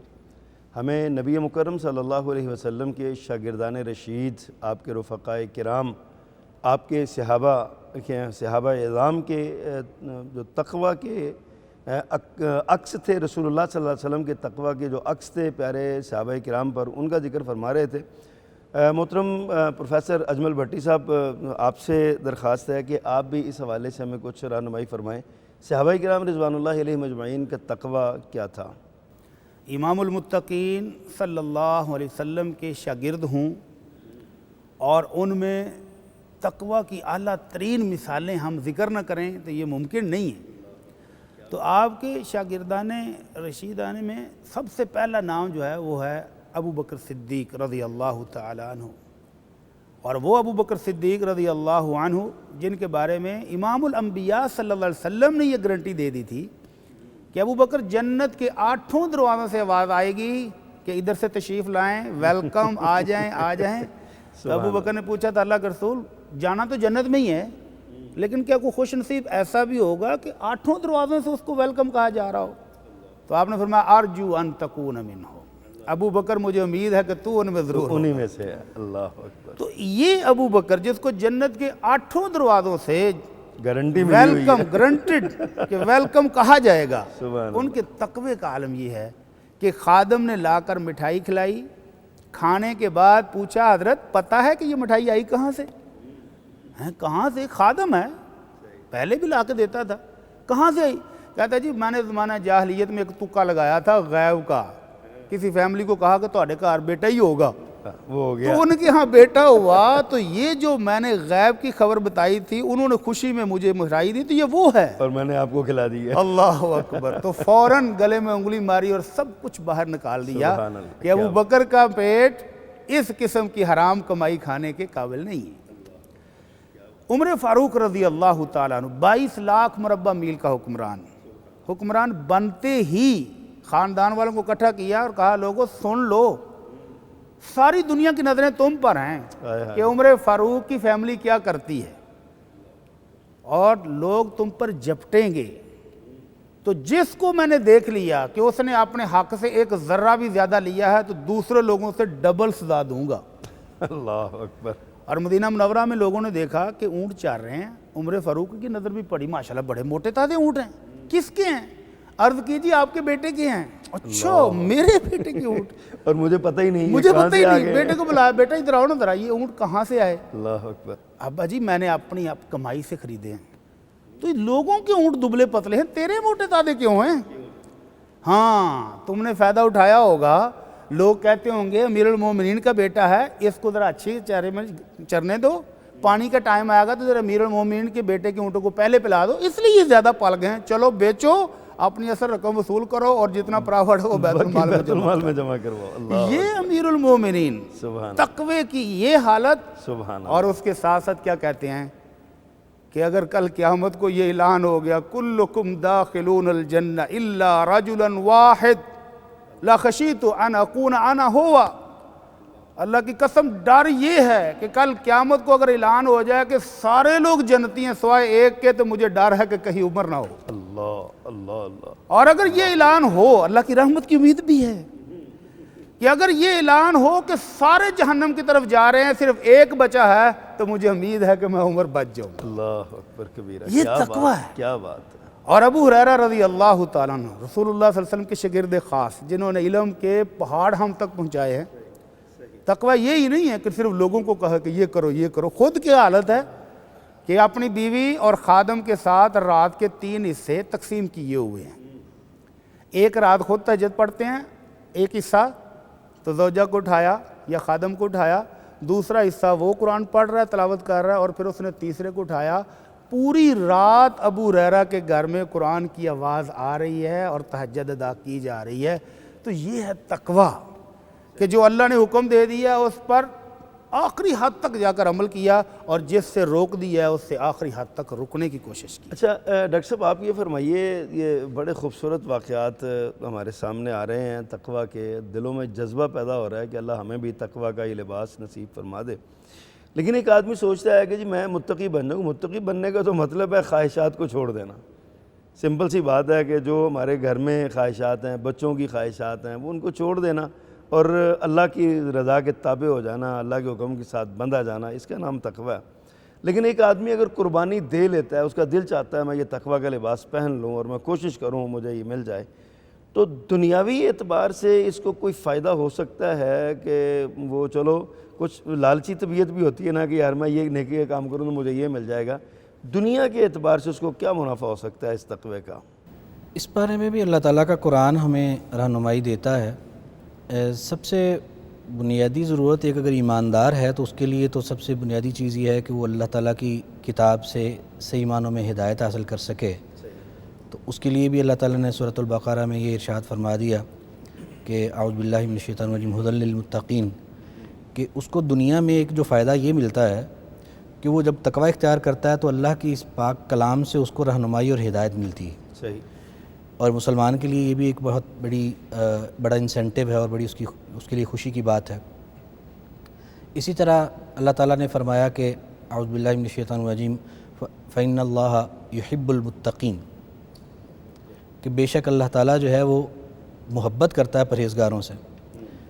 [SPEAKER 2] ہمیں نبی مکرم صلی اللہ علیہ وسلم کے شاگردان رشید، آپ کے رفقائے کرام، آپ کے صحابہ اعظام کے جو تقوی کے عکس تھے، رسول اللہ صلی اللہ علیہ وسلم کے تقوی کے جو عکس تھے پیارے صحابہ کرام پر، ان کا ذکر فرما رہے تھے۔ محترم پروفیسر اجمل بھٹی صاحب، آپ سے درخواست ہے کہ آپ بھی اس حوالے سے ہمیں کچھ رہنمائی فرمائیں، صحابہ کرام رضوان اللہ علیہ مجمعین کا تقوی کیا تھا؟
[SPEAKER 3] امام المتقین صلی اللہ علیہ وسلم کے شاگرد ہوں اور ان میں تقوی کی اعلیٰ ترین مثالیں ہم ذکر نہ کریں تو یہ ممکن نہیں ہے۔ تو آپ کے شاگردان رشیدان میں سب سے پہلا نام جو ہے وہ ہے ابو بکر صدیق رضی اللہ تعالی عنہ، اور وہ ابو بکر صدیق رضی اللہ عنہ جن کے بارے میں امام الانبیاء صلی اللہ علیہ وسلم نے یہ گارنٹی دے دی تھی کہ ابو بکر جنت کے 8 دروازوں سے آواز آئے گی کہ ادھر سے تشریف لائیں، ویلکم، آ جائیں آ جائیں۔ تو ابو بکر نے پوچھا تھا، اللہ کے رسول جانا تو جنت میں ہی ہے، لیکن کیا کوئی خوش نصیب ایسا بھی ہوگا کہ 8 دروازوں سے اس کو ویلکم کہا جا رہا ہو؟ تو آپ نے فرمایا ارجو ان تکون منہ، ابو بکر مجھے امید ہے کہ تو ان میں ضرور
[SPEAKER 2] انہی میں سے ہے۔ اللہ اکبر،
[SPEAKER 3] تو یہ ابو بکر جس کو جنت کے 8 دروازوں سے
[SPEAKER 2] گارنٹی ملی ہوئی ہے،
[SPEAKER 3] ویلکم گرانٹڈ کہ ویلکم کہا جائے گا،
[SPEAKER 2] سبحان
[SPEAKER 3] ان کے تقوی کا عالم یہ ہے کہ خادم نے لا کر مٹھائی کھلائی، کھانے کے بعد پوچھا حضرت پتہ ہے کہ یہ مٹھائی آئی کہاں سے؟ کہاں سے؟ خادم ہے، پہلے بھی لا کے دیتا تھا، کہاں سے آئی؟ کہتا جی میں نے زمانہ جاہلیت میں ایک تکا لگایا تھا غیب کا، کسی فیملی کو کہا کہ تہاڈے گھر بیٹا ہی ہوگا،
[SPEAKER 2] وہ ہو گیا،
[SPEAKER 3] تو ان کے ہاں بیٹا ہوا، تو یہ جو میں نے غیب کی خبر بتائی تھی انہوں نے خوشی میں مجھے مٹھائی دی، تو یہ وہ ہے،
[SPEAKER 2] اور میں نے آپ کو کھلا دی ہے۔
[SPEAKER 3] اللہ اکبر۔ تو فوراً گلے میں انگلی ماری اور سب کچھ باہر نکال دیا
[SPEAKER 2] سبحان اللہ،
[SPEAKER 3] کہ ابو بکر کا پیٹ اس قسم کی حرام کمائی کھانے کے قابل نہیں ہے۔ عمر فاروق رضی اللہ تعالیٰ عنہ 22 لاکھ مربع میل کا حکمران بنتے ہی خاندان والوں کو اکٹھا کیا اور کہا لوگوں سن لو، ساری دنیا کی نظریں تم پر ہیں کہ عمر فاروق کی فیملی کیا کرتی ہے، اور لوگ تم پر جپٹیں گے، تو جس کو میں نے دیکھ لیا کہ اس نے اپنے حق سے ایک ذرہ بھی زیادہ لیا ہے تو دوسرے لوگوں سے ڈبل سزا دوں گا۔
[SPEAKER 2] اللہ اکبر۔
[SPEAKER 3] اور مدینہ منورہ میں لوگوں نے دیکھا کہ اونٹ چار رہے ہیں، عمر فاروق کی نظر بھی پڑی، ماشاءاللہ بڑے موٹے تازے اونٹ ہیں، کس کے ہیں؟ عرض کیجیے آپ کے بیٹے کے ہیں۔ اچھا میرے بیٹے کے اونٹ؟
[SPEAKER 2] اور مجھے پتہ ہی نہیں،
[SPEAKER 3] مجھے پتہ ہی نہیں۔ بیٹے کو بلایا، بیٹا ادھر آؤ نا ذرا، یہ اونٹ کہاں سے آئے؟
[SPEAKER 2] اللہ اکبر۔
[SPEAKER 3] ابا جی میں نے اپنی کمائی سے خریدے ہیں۔ تو لوگوں کے اونٹ دبلے پتلے ہیں، تیرے موٹے تازے کیوں ہیں؟ ہاں تم نے فائدہ اٹھایا ہوگا، لوگ کہتے ہوں گے امیر المومنین کا بیٹا ہے، اس کو ذرا اچھی چارے میں چرنے دو، پانی کا ٹائم آئے گا تو ذرا امیر المومنین کے بیٹے کے اونٹوں کو پہلے پلا دو، اس لیے یہ زیادہ پل گئے ہیں، چلو بیچو، اپنی اثر رقم وصول کرو اور جتنا پرافٹ ہو بیت المال
[SPEAKER 2] میں جمع کرواؤ۔ اللہ،
[SPEAKER 3] یہ امیر المومنین
[SPEAKER 2] سبحان
[SPEAKER 3] تقوی کی یہ حالت۔
[SPEAKER 2] سبحان
[SPEAKER 3] اور اس کے ساتھ ساتھ کیا کہتے ہیں کہ اگر کل قیامت کو یہ اعلان ہو گیا کلکم داخلون الجنہ الا رجلا واحد لخشیت ان اکون انا ہوا، اللہ کی قسم ڈر یہ ہے کہ کل قیامت کو اگر اعلان ہو جائے کہ سارے لوگ جنتی ہیں سوائے ایک کے، تو مجھے ڈر ہے کہ کہیں عمر نہ ہو۔
[SPEAKER 2] اللہ اللہ اللہ۔
[SPEAKER 3] اور اگر یہ اعلان ہو، اللہ کی رحمت کی امید بھی ہے کہ اگر یہ اعلان ہو کہ سارے جہنم کی طرف جا رہے ہیں صرف ایک بچا ہے، تو مجھے امید ہے کہ میں عمر بچ جاؤں۔
[SPEAKER 2] اللہ اکبر کبیرہ،
[SPEAKER 3] یہ
[SPEAKER 2] کیا
[SPEAKER 3] تقویٰ
[SPEAKER 2] بات
[SPEAKER 3] ہے۔
[SPEAKER 2] کیا بات ہے۔
[SPEAKER 3] اور ابو ہریرہ رضی اللہ تعالیٰ عنہ رسول اللہ صلی اللہ علیہ وسلم کے شاگرد خاص، جنہوں نے علم کے پہاڑ ہم تک پہنچائے ہیں۔ تقویٰ یہی نہیں ہے کہ صرف لوگوں کو کہا کہ یہ کرو یہ کرو، خود کی حالت ہے کہ اپنی بیوی اور خادم کے ساتھ رات کے 3 حصے تقسیم کیے ہوئے ہیں۔ ایک رات خود تہجد پڑھتے ہیں، ایک حصہ تو زوجہ کو اٹھایا یا خادم کو اٹھایا، دوسرا حصہ وہ قرآن پڑھ رہا ہے، تلاوت کر رہا ہے، اور پھر اس نے تیسرے کو اٹھایا۔ پوری رات ابو ہریرہ کے گھر میں قرآن کی آواز آ رہی ہے اور تہجد ادا کی جا رہی ہے۔ تو یہ ہے تقویٰ کہ جو اللہ نے حکم دے دیا اس پر آخری حد تک جا کر عمل کیا، اور جس سے روک دیا ہے اس سے آخری حد تک رکنے کی کوشش کی۔
[SPEAKER 2] اچھا ڈاکٹر صاحب آپ یہ فرمائیے، یہ بڑے خوبصورت واقعات ہمارے سامنے آ رہے ہیں تقویٰ کے، دلوں میں جذبہ پیدا ہو رہا ہے کہ اللہ ہمیں بھی تقویٰ کا یہ لباس نصیب فرما دے۔ لیکن ایک آدمی سوچتا ہے کہ جی میں متقی بن جاؤں، متقی بننے کا تو مطلب ہے خواہشات کو چھوڑ دینا۔ سمپل سی بات ہے کہ جو ہمارے گھر میں خواہشات ہیں، بچوں کی خواہشات ہیں، وہ ان کو چھوڑ دینا اور اللہ کی رضا کے تابع ہو جانا، اللہ کے حکم کے ساتھ بندھا جانا، اس کا نام تقویٰ ہے۔ لیکن ایک آدمی اگر قربانی دے لیتا ہے، اس کا دل چاہتا ہے میں یہ تقویٰ کا لباس پہن لوں اور میں کوشش کروں مجھے یہ مل جائے، تو دنیاوی اعتبار سے اس کو کوئی فائدہ ہو سکتا ہے کہ وہ چلو کچھ لالچی طبیعت بھی ہوتی ہے نا کہ یار میں یہ نیکی کا کام کروں تو مجھے یہ مل جائے گا، دنیا کے اعتبار سے اس کو کیا منافع ہو سکتا ہے اس تقوی کا؟
[SPEAKER 4] اس بارے میں بھی اللہ تعالیٰ کا قرآن ہمیں رہنمائی دیتا ہے۔ سب سے بنیادی ضرورت ایک اگر ایماندار ہے تو اس کے لیے تو سب سے بنیادی چیز یہ ہے کہ وہ اللہ تعالیٰ کی کتاب سے صحیح معنوں میں ہدایت حاصل کر سکے۔ تو اس کے لیے بھی اللہ تعالیٰ نے سورۃ البقرہ میں یہ ارشاد فرما دیا کہ اعوذ باللہ من الشیطان الرجیم ھدی للمتقین، کہ اس کو دنیا میں ایک جو فائدہ یہ ملتا ہے کہ وہ جب تقوی اختیار کرتا ہے تو اللہ کی اس پاک کلام سے اس کو رہنمائی اور ہدایت ملتی ہے۔
[SPEAKER 2] صحیح۔
[SPEAKER 4] اور مسلمان کے لیے یہ بھی ایک بہت بڑا انسینٹیو ہے اور بڑی اس کے لیے خوشی کی بات ہے۔ اسی طرح اللہ تعالیٰ نے فرمایا کہ اعوذ باللہ من الشیطان الرجیم فإن اللہ یحب المتقین، کہ بے شک اللہ تعالیٰ جو ہے وہ محبت کرتا ہے پرہیزگاروں سے۔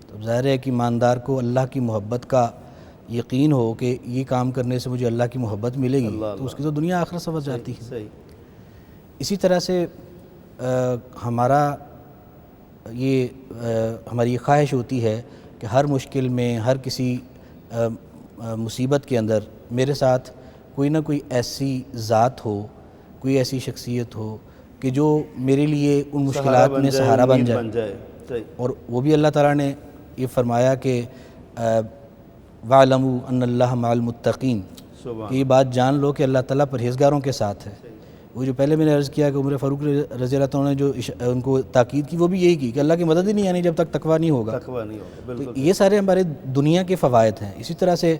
[SPEAKER 4] تو ظاہر ہے کہ ایماندار کو اللہ کی محبت کا یقین ہو کہ یہ کام کرنے سے مجھے اللہ کی محبت ملے گی، تو اس کی تو دنیا آخرت سمجھ جاتی ہے۔
[SPEAKER 2] صحیح۔
[SPEAKER 4] اسی طرح سے ہماری خواہش ہوتی ہے کہ ہر مشکل میں، ہر کسی مصیبت کے اندر میرے ساتھ کوئی نہ کوئی ایسی ذات ہو، کوئی ایسی شخصیت ہو کہ جو میرے لیے ان مشکلات میں سہارا بن جائے۔ اور وہ بھی اللہ تعالیٰ نے یہ فرمایا کہ وَاعْلَمُوا أَنَّ اللَّهَ مَعَ الْمُتَّقِينَ، کہ یہ بات جان لو کہ اللہ تعالیٰ پرہیزگاروں کے ساتھ ہے۔ وہ جو پہلے میں نے عرض کیا کہ عمر فاروق رضی اللہ عنہ نے جو ان کو تاکید کی، وہ بھی یہی کی کہ اللہ کی مدد ہی نہیں آنی جب تک تقویٰ نہیں ہوگا۔
[SPEAKER 2] تقویٰ نہیں ہوگا، بالکل۔
[SPEAKER 4] یہ سارے ہمارے دنیا کے فوائد ہیں۔ اسی طرح سے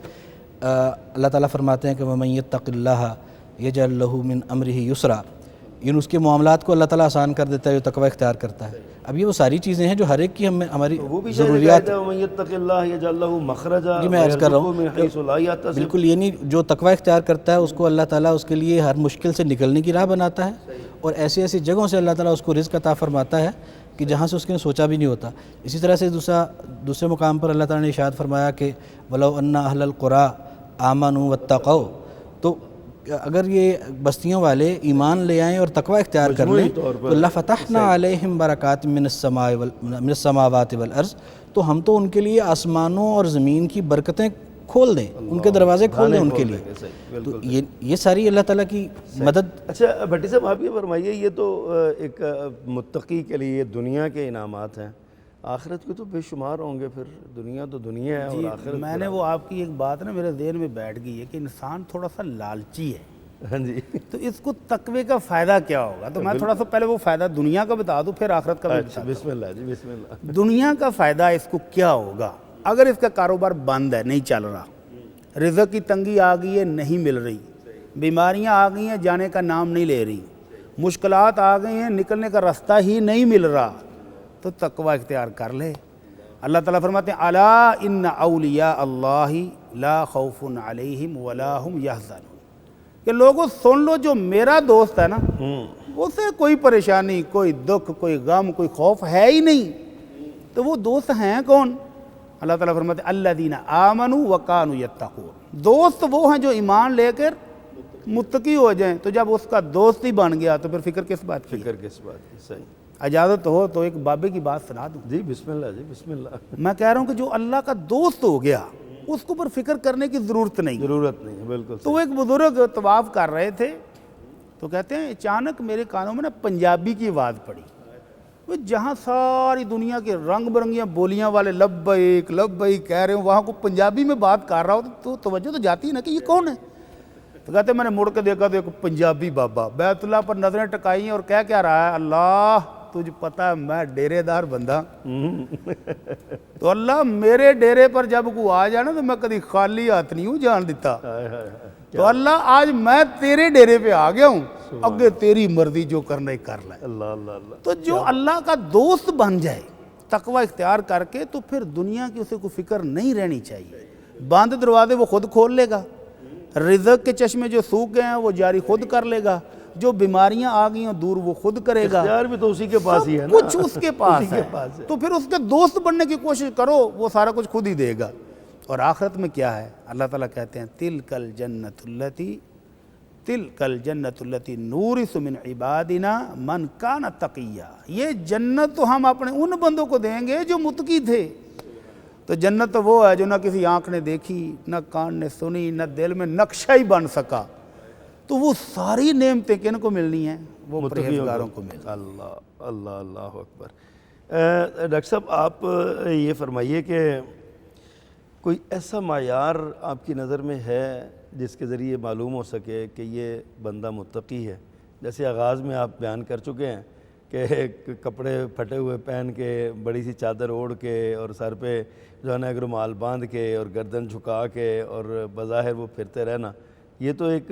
[SPEAKER 4] اللہ تعالیٰ فرماتے ہیں کہ وَمَن يَتَّقِ اللَّهَ يَجْعَل لَهُ مِنْ أَمْرِهِ يُسْرًا، یعنی اس کے معاملات کو اللہ تعالیٰ آسان کر دیتا ہے جو تقوی اختیار کرتا ہے۔ اب یہ وہ ساری چیزیں ہیں جو ہر ایک کی ہماری
[SPEAKER 2] وہ بھی
[SPEAKER 4] ضروریات
[SPEAKER 2] ومن یتق اللہ یجعل لہ مخرجا
[SPEAKER 4] جی میں عرض کر رہا ہوں
[SPEAKER 2] من حیث لا یحتسب۔
[SPEAKER 4] بالکل، یعنی جو تقوی اختیار کرتا ہے اس کو اللہ تعالیٰ اس کے لیے ہر مشکل سے نکلنے کی راہ بناتا ہے، اور ایسی ایسی جگہوں سے اللہ تعالیٰ اس کو رزق عطا فرماتا ہے کہ جہاں سے اس نے سوچا بھی نہیں ہوتا۔ اسی طرح سے دوسرے مقام پر اللہ تعالیٰ نے ارشاد فرمایا کہ وَلَوْ أَنَّ أَهْلَ الْقُرَىٰ آمَنُوا وَاتَّقَوْا، تو اگر یہ بستیوں والے ایمان لے آئیں اور تقوی اختیار کر لیں تو لَفَتَحْنَا عَلَيْهِمْ بَرَكَاتٍ مِّنَ السَّمَاوَاتِ وَالْأَرْضِ، تو ہم تو ان کے لیے آسمانوں اور زمین کی برکتیں کھول دیں، ان کے دروازے کھول دیں ان کے لیے۔ تو یہ ساری اللہ تعالیٰ کی مدد۔
[SPEAKER 2] اچھا بھٹی صاحب آپ یہ فرمائیے، یہ تو ایک متقی کے لیے دنیا کے انعامات ہیں، آخرت کے تو بے شمار ہوں گے، پھر دنیا تو دنیا ہے اور آخرت۔
[SPEAKER 3] میں نے وہ آپ کی ایک بات نا میرے ذہن میں بیٹھ گئی ہے کہ انسان تھوڑا سا لالچی ہے،
[SPEAKER 2] ہاں جی،
[SPEAKER 3] تو اس کو تقوی کا فائدہ کیا ہوگا؟ تو میں تھوڑا سا پہلے وہ فائدہ دنیا کا بتا دوں، پھر آخرت کا بھی بتا دوں۔
[SPEAKER 2] بسم اللہ جی، بسم اللہ۔
[SPEAKER 3] دنیا کا فائدہ اس کو کیا ہوگا؟ اگر اس کا کاروبار بند ہے، نہیں چل رہا، رزق کی تنگی آ گئی ہے، نہیں مل رہی، بیماریاں آ گئی ہیں، جانے کا نام نہیں لے رہی، مشکلات آ گئی ہیں، نکلنے کا راستہ ہی نہیں مل رہا، تو تقوی اختیار کر لے۔ اللہ تعالیٰ فرماتے ہیں الا ان اولیاء اللہ لا خوف علیہم ولا هم یحزنون، کہ لوگوں سن لو، جو میرا دوست ہے نا اسے کوئی پریشانی، کوئی دکھ، کوئی غم، کوئی خوف ہے ہی نہیں۔ تو وہ دوست ہیں کون؟ اللہ تعالیٰ فرماتے ہیں الذین آمنوا وکانوا یتقون، دوست وہ ہیں جو ایمان لے کر متقی ہو جائیں۔ تو جب اس کا دوست ہی بن گیا تو پھر فکر کس بات کی؟
[SPEAKER 2] فکر کس بات کی؟ صحیح۔
[SPEAKER 3] اجازت ہو تو ایک بابے کی بات سنا دوں؟
[SPEAKER 2] جی بسم اللہ جی، بسم اللہ۔
[SPEAKER 3] میں کہہ رہا ہوں کہ جو اللہ کا دوست ہو گیا اس کو پر فکر کرنے کی ضرورت نہیں۔
[SPEAKER 2] ضرورت نہیں ہے، بالکل۔
[SPEAKER 3] تو وہ ایک بزرگ طواف کر رہے تھے، تو کہتے ہیں اچانک میرے کانوں میں نا پنجابی کی آواز پڑی، وہ جہاں ساری دنیا کے رنگ برنگیاں بولیاں والے لبیک لبیک کہہ رہے ہوں، وہاں کو پنجابی میں بات کر رہا ہو تو توجہ تو جاتی ہے نا کہ یہ کون ہے۔ تو کہتے ہیں میں نے مڑ کے دیکھا تو ایک پنجابی بابا بیت اللہ پر نظریں ٹکائی ہیں اور کیا رہا ہے، اللہ تجھ پتہ ہے میں ڈیرے دار بندہ، تو اللہ میرے ڈیرے پر جب کو آ جانا تو میں کبھی خالی ہاتھ نہیں ہوں جان دیتا، تو اللہ آج میں تیرے ڈیرے پہ آ گیا ہوں، اگے تیری مرضی جو کرنا ہی کر لے۔
[SPEAKER 2] اللہ اللہ اللہ۔
[SPEAKER 3] تو جو اللہ کا دوست بن جائے تقوی اختیار کر کے، تو پھر دنیا کی اسے کوئی فکر نہیں رہنی چاہیے۔ بند دروازے وہ خود کھول لے گا، رزق کے چشمے جو سوکھ گئے ہیں وہ جاری خود کر لے گا، جو بیماریاں آ گئی ہیں دور وہ خود کرے گا،
[SPEAKER 2] اختیار بھی تو اسی کے پاس ہی ہے نا،
[SPEAKER 3] کچھ اس کے پاس ہے۔ تو پھر اس کے دوست بننے کی کوشش کرو، وہ سارا کچھ خود ہی دے گا۔ اور آخرت میں کیا ہے؟ اللہ تعالیٰ کہتے ہیں تلک الجنت التی نورث من عبادنا من کان تقیا، یہ جنت تو ہم اپنے ان بندوں کو دیں گے جو متقی تھے۔ تو جنت تو وہ ہے جو نہ کسی آنکھ نے دیکھی، نہ کان نے سنی، نہ دل میں نقشہ ہی بن سکا۔ تو وہ ساری نعمتیں کن کو ملنی ہیں؟ وہ پرہیزگاروں کو ملنی۔
[SPEAKER 2] اللہ اللہ اللہ اکبر۔ ڈاکٹر صاحب آپ یہ فرمائیے کہ کوئی ایسا معیار آپ کی نظر میں ہے جس کے ذریعے معلوم ہو سکے کہ یہ بندہ متقی ہے؟ جیسے آغاز میں آپ بیان کر چکے ہیں کہ کپڑے پھٹے ہوئے پہن کے، بڑی سی چادر اوڑھ کے، اور سر پہ جو ہے نا ایک رومال باندھ کے اور گردن جھکا کے اور بظاہر وہ پھرتے رہنا، یہ تو ایک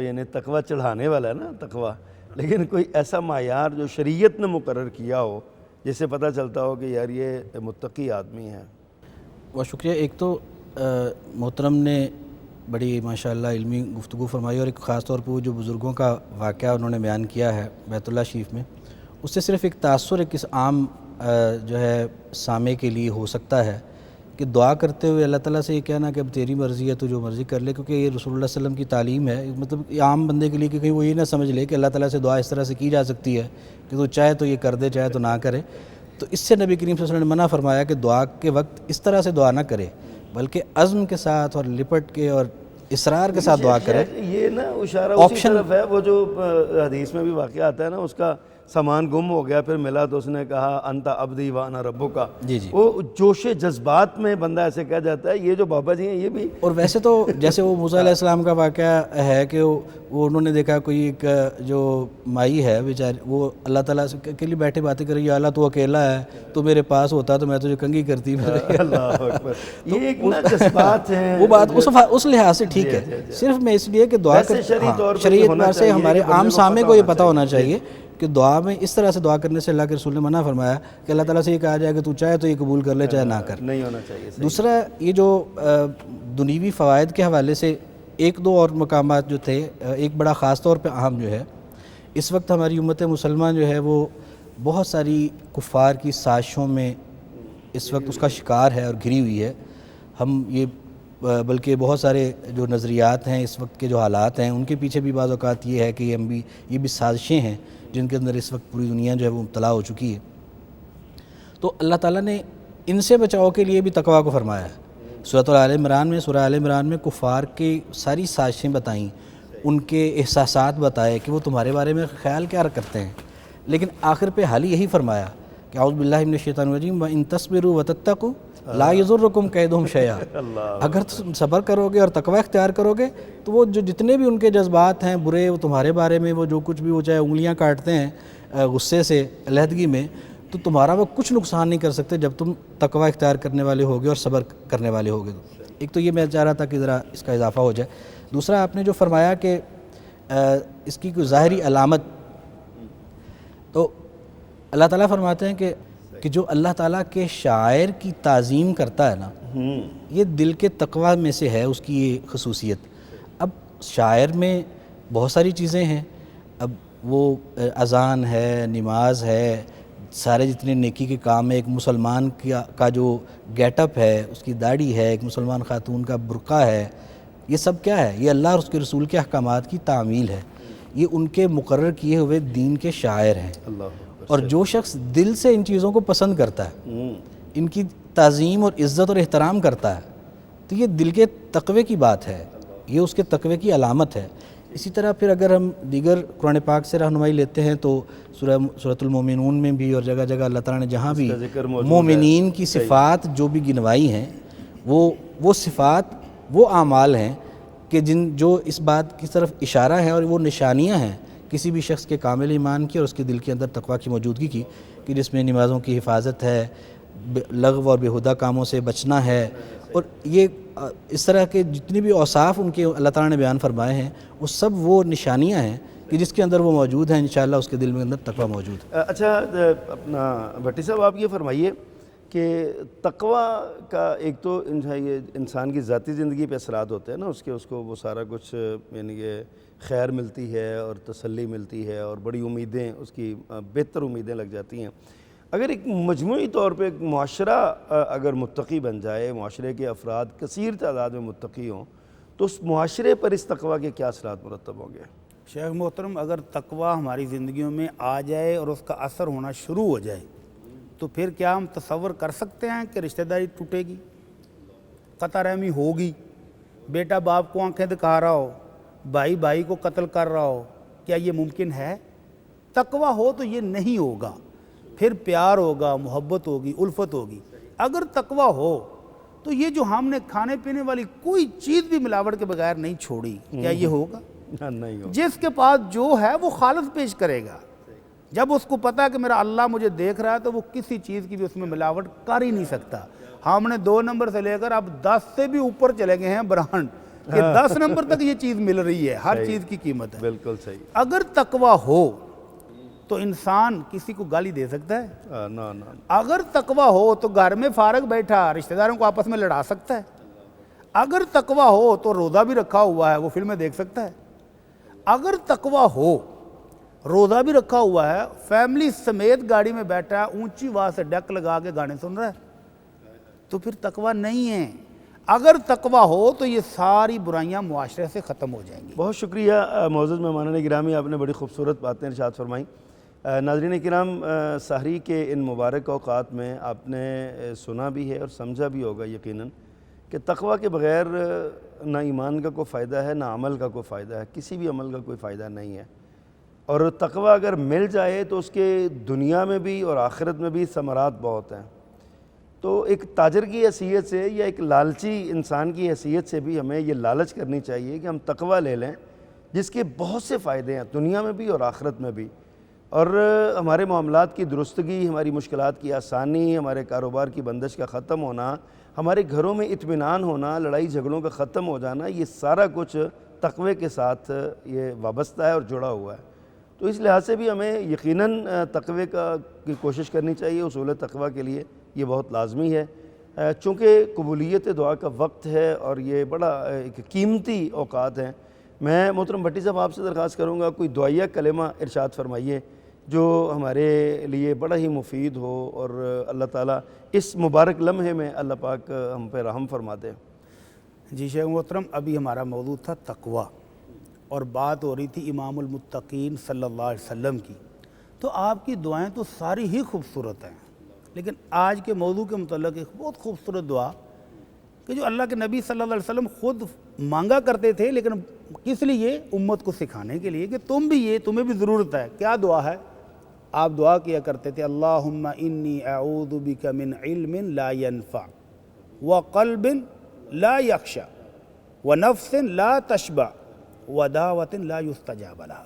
[SPEAKER 2] یعنی تقوی چڑھانے والا ہے نا تقوی، لیکن کوئی ایسا معیار جو شریعت نے مقرر کیا ہو جس سے پتہ چلتا ہو کہ یار یہ متقی آدمی ہے؟
[SPEAKER 4] بہت شکریہ۔ ایک تو محترم نے بڑی ماشاءاللہ علمی گفتگو فرمائی، اور ایک خاص طور پہ وہ جو بزرگوں کا واقعہ انہوں نے بیان کیا ہے بیت اللہ شریف میں، اس سے صرف ایک تاثر ایک اس عام جو ہے سامع کے لیے ہو سکتا ہے کہ دعا کرتے ہوئے اللہ تعالیٰ سے یہ کہنا کہ اب تیری مرضی ہے تو جو مرضی کر لے، کیونکہ یہ رسول اللہ صلی اللہ علیہ وسلم کی تعلیم ہے، مطلب عام بندے کے لیے کہ کہیں وہ یہ نہ سمجھ لے کہ اللہ تعالیٰ سے دعا اس طرح سے کی جا سکتی ہے کہ تو چاہے تو یہ کر دے چاہے تو نہ کرے۔ تو اس سے نبی کریم صلی اللہ علیہ وسلم نے منع فرمایا کہ دعا کے وقت اس طرح سے دعا نہ کرے، بلکہ عزم کے ساتھ اور لپٹ کے اور اصرار کے ساتھ دعا کرے۔
[SPEAKER 2] یہ نا اشارہ اسی طرف ہے، وہ جو حدیث میں بھی واقعہ آتا ہے نا، اس کا سامان گم ہو گیا، پھر ملا تو اس نے کہا انت عبدی وانا ربک.
[SPEAKER 4] جی جی.
[SPEAKER 2] وہ جوش جذبات میں بندہ ایسے کہہ جاتا ہے. یہ جو بابا جی ہیں یہ بھی
[SPEAKER 4] اور ویسے تو جیسے وہ موسیٰ علیہ السلام کا واقعہ ہے کہ وہ انہوں نے دیکھا کوئی ایک جو مائی ہے بیچاری، وہ اللہ تعالیٰ سے کے لیے بیٹھے باتیں کر رہی ہے، یا اللہ تو اکیلا ہے، تو میرے پاس ہوتا تو میں تجھے کنگھی کرتی.
[SPEAKER 2] اللہ اکبر. یہ ایک نا جذبات ہیں.
[SPEAKER 4] وہ بات اس لحاظ سے ٹھیک ہے، صرف میں اس لیے کہ دعا کر شرعی اعتبار سے ہمارے عام سامع کو یہ پتہ ہونا چاہیے کہ دعا میں اس طرح سے دعا کرنے سے اللہ کے رسول نے منع فرمایا کہ اللہ تعالیٰ سے یہ کہا جائے کہ تو چاہے تو یہ قبول کر لے چاہے نہ کر.
[SPEAKER 2] نہیں ہونا چاہیے.
[SPEAKER 4] دوسرا یہ جو دنیوی فوائد کے حوالے سے ایک دو اور مقامات جو تھے، ایک بڑا خاص طور پہ اہم جو ہے، اس وقت ہماری امت مسلمان جو ہے وہ بہت ساری کفار کی سازشوں میں اس وقت اس کا شکار ہے اور گھری ہوئی ہے. ہم یہ بلکہ بہت سارے جو نظریات ہیں اس وقت کے جو حالات ہیں ان کے پیچھے بھی بعض اوقات یہ ہے کہ یہ بھی سازشیں ہیں جن کے اندر اس وقت پوری دنیا جو ہے وہ مبتلا ہو چکی ہے. تو اللہ تعالیٰ نے ان سے بچاؤ کے لیے بھی تقویٰ کو فرمایا ہے. سورہ آل عمران میں کفار کی ساری سازشیں بتائیں، ان کے احساسات بتائے کہ وہ تمہارے بارے میں خیال کیا کرتے ہیں، لیکن آخر پہ حال یہی فرمایا کہ اعوذ باللہ من الشیطان الرجیم وَإِن تَصْبِرُوا وَتَتَّقُوا لَا يَضُرُّكُمْ كَيْدُهُمْ شَيْئًا. اگر تم صبر کرو گے اور تقویٰ اختیار کرو گے تو وہ جو جتنے بھی ان کے جذبات ہیں برے، وہ تمہارے بارے میں وہ جو کچھ بھی وہ چاہے انگلیاں کاٹتے ہیں غصے سے علیحدگی میں، تو تمہارا وہ کچھ نقصان نہیں کر سکتے جب تم تقویٰ اختیار کرنے والے ہوگے اور صبر کرنے والے ہوگے. ایک تو یہ میں چاہ رہا تھا کہ ذرا اس کا اضافہ ہو جائے. دوسرا آپ نے جو فرمایا کہ اس کی کوئی ظاہری علامت، تو اللہ تعالیٰ فرماتے ہیں کہ جو اللہ تعالیٰ کے شاعر کی تعظیم کرتا ہے نا، یہ دل کے تقویٰ میں سے ہے اس کی یہ خصوصیت. اب شاعر میں بہت ساری چیزیں ہیں، اب وہ اذان ہے، نماز ہے، سارے جتنے نیکی کے کام ہیں، ایک مسلمان کا جو گیٹ اپ ہے، اس کی داڑھی ہے، ایک مسلمان خاتون کا برقع ہے، یہ سب کیا ہے؟ یہ اللہ اور اس کے رسول کے احکامات کی تعمیل ہے. یہ ان کے مقرر کیے ہوئے دین کے شاعر ہیں. اور جو شخص دل سے ان چیزوں کو پسند کرتا ہے، ان کی تعظیم اور عزت اور احترام کرتا ہے، تو یہ دل کے تقوی کی بات ہے، یہ اس کے تقوی کی علامت ہے. اسی طرح پھر اگر ہم دیگر قرآن پاک سے رہنمائی لیتے ہیں تو سورۃ المومنون میں بھی اور جگہ جگہ اللہ تعالیٰ نے جہاں بھی مومنین کی صفات جو بھی گنوائی ہیں، وہ صفات، وہ اعمال ہیں کہ جو اس بات کی طرف اشارہ ہے اور وہ نشانیاں ہیں کسی بھی شخص کے کامل ایمان کی اور اس کے دل کے اندر تقویٰ کی موجودگی کی، کہ جس میں نمازوں کی حفاظت ہے، لغو اور بیہودہ کاموں سے بچنا ہے، اور یہ اس طرح کے جتنے بھی اوصاف ان کے اللہ تعالیٰ نے بیان فرمائے ہیں وہ سب وہ نشانیاں ہیں کہ جس کے اندر وہ موجود ہیں. انشاءاللہ اس کے دل میں اندر تقویٰ موجود ہے.
[SPEAKER 2] اچھا اپنا بھٹی صاحب آپ یہ فرمائیے کہ تقویٰ کا ایک تو یہ انسان کی ذاتی زندگی پہ اثرات ہوتے ہیں نا، اس کو وہ سارا کچھ یعنی کہ خیر ملتی ہے اور تسلی ملتی ہے اور بڑی امیدیں، اس کی بہتر امیدیں لگ جاتی ہیں. اگر ایک مجموعی طور پہ ایک معاشرہ اگر متقی بن جائے، معاشرے کے افراد کثیر تعداد میں متقی ہوں، تو اس معاشرے پر اس تقویٰ کے کیا اثرات مرتب ہوں گے؟
[SPEAKER 3] شیخ محترم، اگر تقویٰ ہماری زندگیوں میں آ جائے اور اس کا اثر ہونا شروع ہو جائے تو پھر کیا ہم تصور کر سکتے ہیں کہ رشتہ داری ٹوٹے گی، قطع رحمی ہوگی، بیٹا باپ کو آنکھیں دکھا رہا ہو، بھائی بھائی کو قتل کر رہا ہو؟ کیا یہ ممکن ہے؟ تقویٰ ہو تو یہ نہیں ہوگا. پھر پیار ہوگا، محبت ہوگی، الفت ہوگی. اگر تقویٰ ہو تو یہ جو ہم نے کھانے پینے والی کوئی چیز بھی ملاوٹ کے بغیر نہیں چھوڑی، کیا یہ ہوگا؟
[SPEAKER 2] نہیں ہوگا.
[SPEAKER 3] جس کے پاس جو ہے وہ خالص پیش کرے گا. جب اس کو پتا کہ میرا اللہ مجھے دیکھ رہا ہے تو وہ کسی چیز کی بھی اس میں ملاوٹ کر ہی نہیں سکتا. ہم نے 2 نمبر سے لے کر اب 10 سے بھی اوپر چلے گئے ہیں برانڈ کہ 10 نمبر تک یہ چیز مل رہی ہے، ہر چیز کی قیمت ہے.
[SPEAKER 2] بالکل صحیح.
[SPEAKER 3] اگر تقویٰ ہو تو انسان کسی کو گالی دے سکتا ہے؟ اگر تقویٰ ہو تو گھر میں فارغ بیٹھا رشتہ داروں کو آپس میں لڑا سکتا ہے. اگر تقویٰ ہو تو روزہ بھی رکھا ہوا ہے وہ فلمیں دیکھ سکتا ہے. اگر تقویٰ ہو، روزہ بھی رکھا ہوا ہے، فیملی سمیت گاڑی میں بیٹھا ہے، اونچی آواز سے ڈیک لگا کے گانے سن رہا ہے، تو پھر تقویٰ نہیں ہے. اگر تقویٰ ہو تو یہ ساری برائیاں معاشرے سے ختم ہو جائیں گی.
[SPEAKER 2] بہت شکریہ معزز مہمانان گرامی، آپ نے بڑی خوبصورت باتیں ارشاد فرمائیں. ناظرین کرام، سحری کے ان مبارک اوقات میں آپ نے سنا بھی ہے اور سمجھا بھی ہوگا یقیناً کہ تقویٰ کے بغیر نہ ایمان کا کوئی فائدہ ہے، نہ عمل کا کوئی فائدہ ہے، کسی بھی عمل کا کوئی فائدہ نہیں ہے. اور تقوی اگر مل جائے تو اس کے دنیا میں بھی اور آخرت میں بھی ثمرات بہت ہیں۔ تو ایک تاجر کی حیثیت سے یا ایک لالچی انسان کی حیثیت سے بھی ہمیں یہ لالچ کرنی چاہیے کہ ہم تقوی لے لیں، جس کے بہت سے فائدے ہیں دنیا میں بھی اور آخرت میں بھی، اور ہمارے معاملات کی درستگی، ہماری مشکلات کی آسانی، ہمارے کاروبار کی بندش کا ختم ہونا، ہمارے گھروں میں اطمینان ہونا، لڑائی جھگڑوں کا ختم ہو جانا، یہ سارا کچھ تقوی کے ساتھ یہ وابستہ ہے اور جڑا ہوا ہے۔ تو اس لحاظ سے بھی ہمیں یقیناً تقوی کی کوشش کرنی چاہیے، حصول تقوی کے لیے یہ بہت لازمی ہے، چونکہ قبولیت دعا کا وقت ہے اور یہ بڑا ایک قیمتی اوقات ہیں۔ میں محترم بھٹی صاحب آپ سے درخواست کروں گا کوئی دعائیہ کلمہ ارشاد فرمائیے جو ہمارے لیے بڑا ہی مفید ہو، اور اللہ تعالیٰ اس مبارک لمحے میں اللہ پاک ہم پہ رحم فرما دے۔
[SPEAKER 3] جی شیخ محترم، ابھی ہمارا موضوع تھا تقوی اور بات ہو رہی تھی امام المتقین صلی اللہ علیہ وسلم کی، تو آپ کی دعائیں تو ساری ہی خوبصورت ہیں، لیکن آج کے موضوع کے متعلق ایک بہت خوبصورت دعا کہ جو اللہ کے نبی صلی اللہ علیہ وسلم خود مانگا کرتے تھے، لیکن کس لیے؟ امت کو سکھانے کے لیے کہ تمہیں بھی ضرورت ہے۔ کیا دعا ہے؟ آپ دعا کیا کرتے تھے، اللہم انی اعوذ بک من علم لا ینفع وقلب لا یخشع ونفس لا تشبع ودعوت لا یستجاب لہا،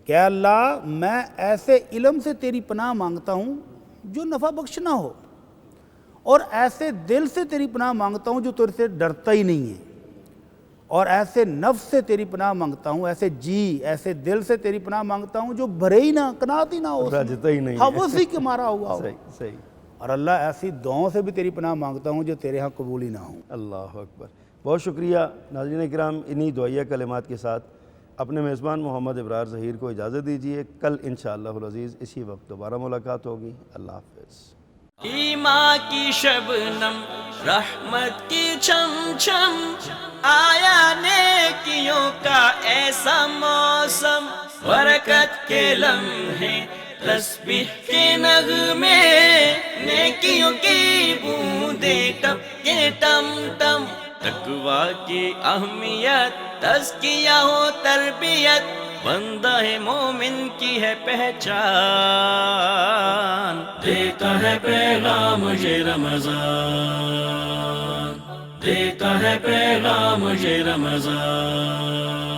[SPEAKER 3] کہ اللہ میں ایسے علم سے تیری پناہ مانگتا ہوں جو نفع بخش نہ ہو، اور ایسے دل سے تیری پناہ مانگتا ہوں جو تیرے سے ڈرتا ہی نہیں ہے، اور ایسے نفس سے تیری پناہ مانگتا ہوں، ایسے دل سے تیری پناہ مانگتا ہوں جو بھرے ہی نہ، قناعت ہی نہ ہو،
[SPEAKER 2] راجتا ہی نہیں ہے،
[SPEAKER 3] ہوس ہی کے مارا ہوا ہو۔
[SPEAKER 2] صحیح۔
[SPEAKER 3] اور اللہ ایسی دعاؤں سے بھی تیری پناہ مانگتا ہوں جو تیرے ہاں قبول ہی نہ ہوں۔
[SPEAKER 2] اللہ اکبر، بہت شکریہ۔ ناظرین کرام، انہی دعائیہ کلمات کے ساتھ اپنے میزبان محمد ابرار ظہیر کو اجازت دیجیے۔ کل انشاءاللہ العزیز اسی وقت دوبارہ ملاقات ہوگی۔ اللہ حافظ۔
[SPEAKER 1] ایمان کی شبنم، رحمت کی چھم چھم، آیا نیکیوں کا ایسا موسم، برکت کے لمحے، تسبیح کے نغمے، نیکیوں کی بوندیں ٹپ کے ٹم ٹم، تقوی کی اہمیت، تزکیہ و تربیت، بندہ مومن کی ہے پہچان، دیتا ہے پیغام یہ رمضان، دیتا ہے پیغام یہ رمضان۔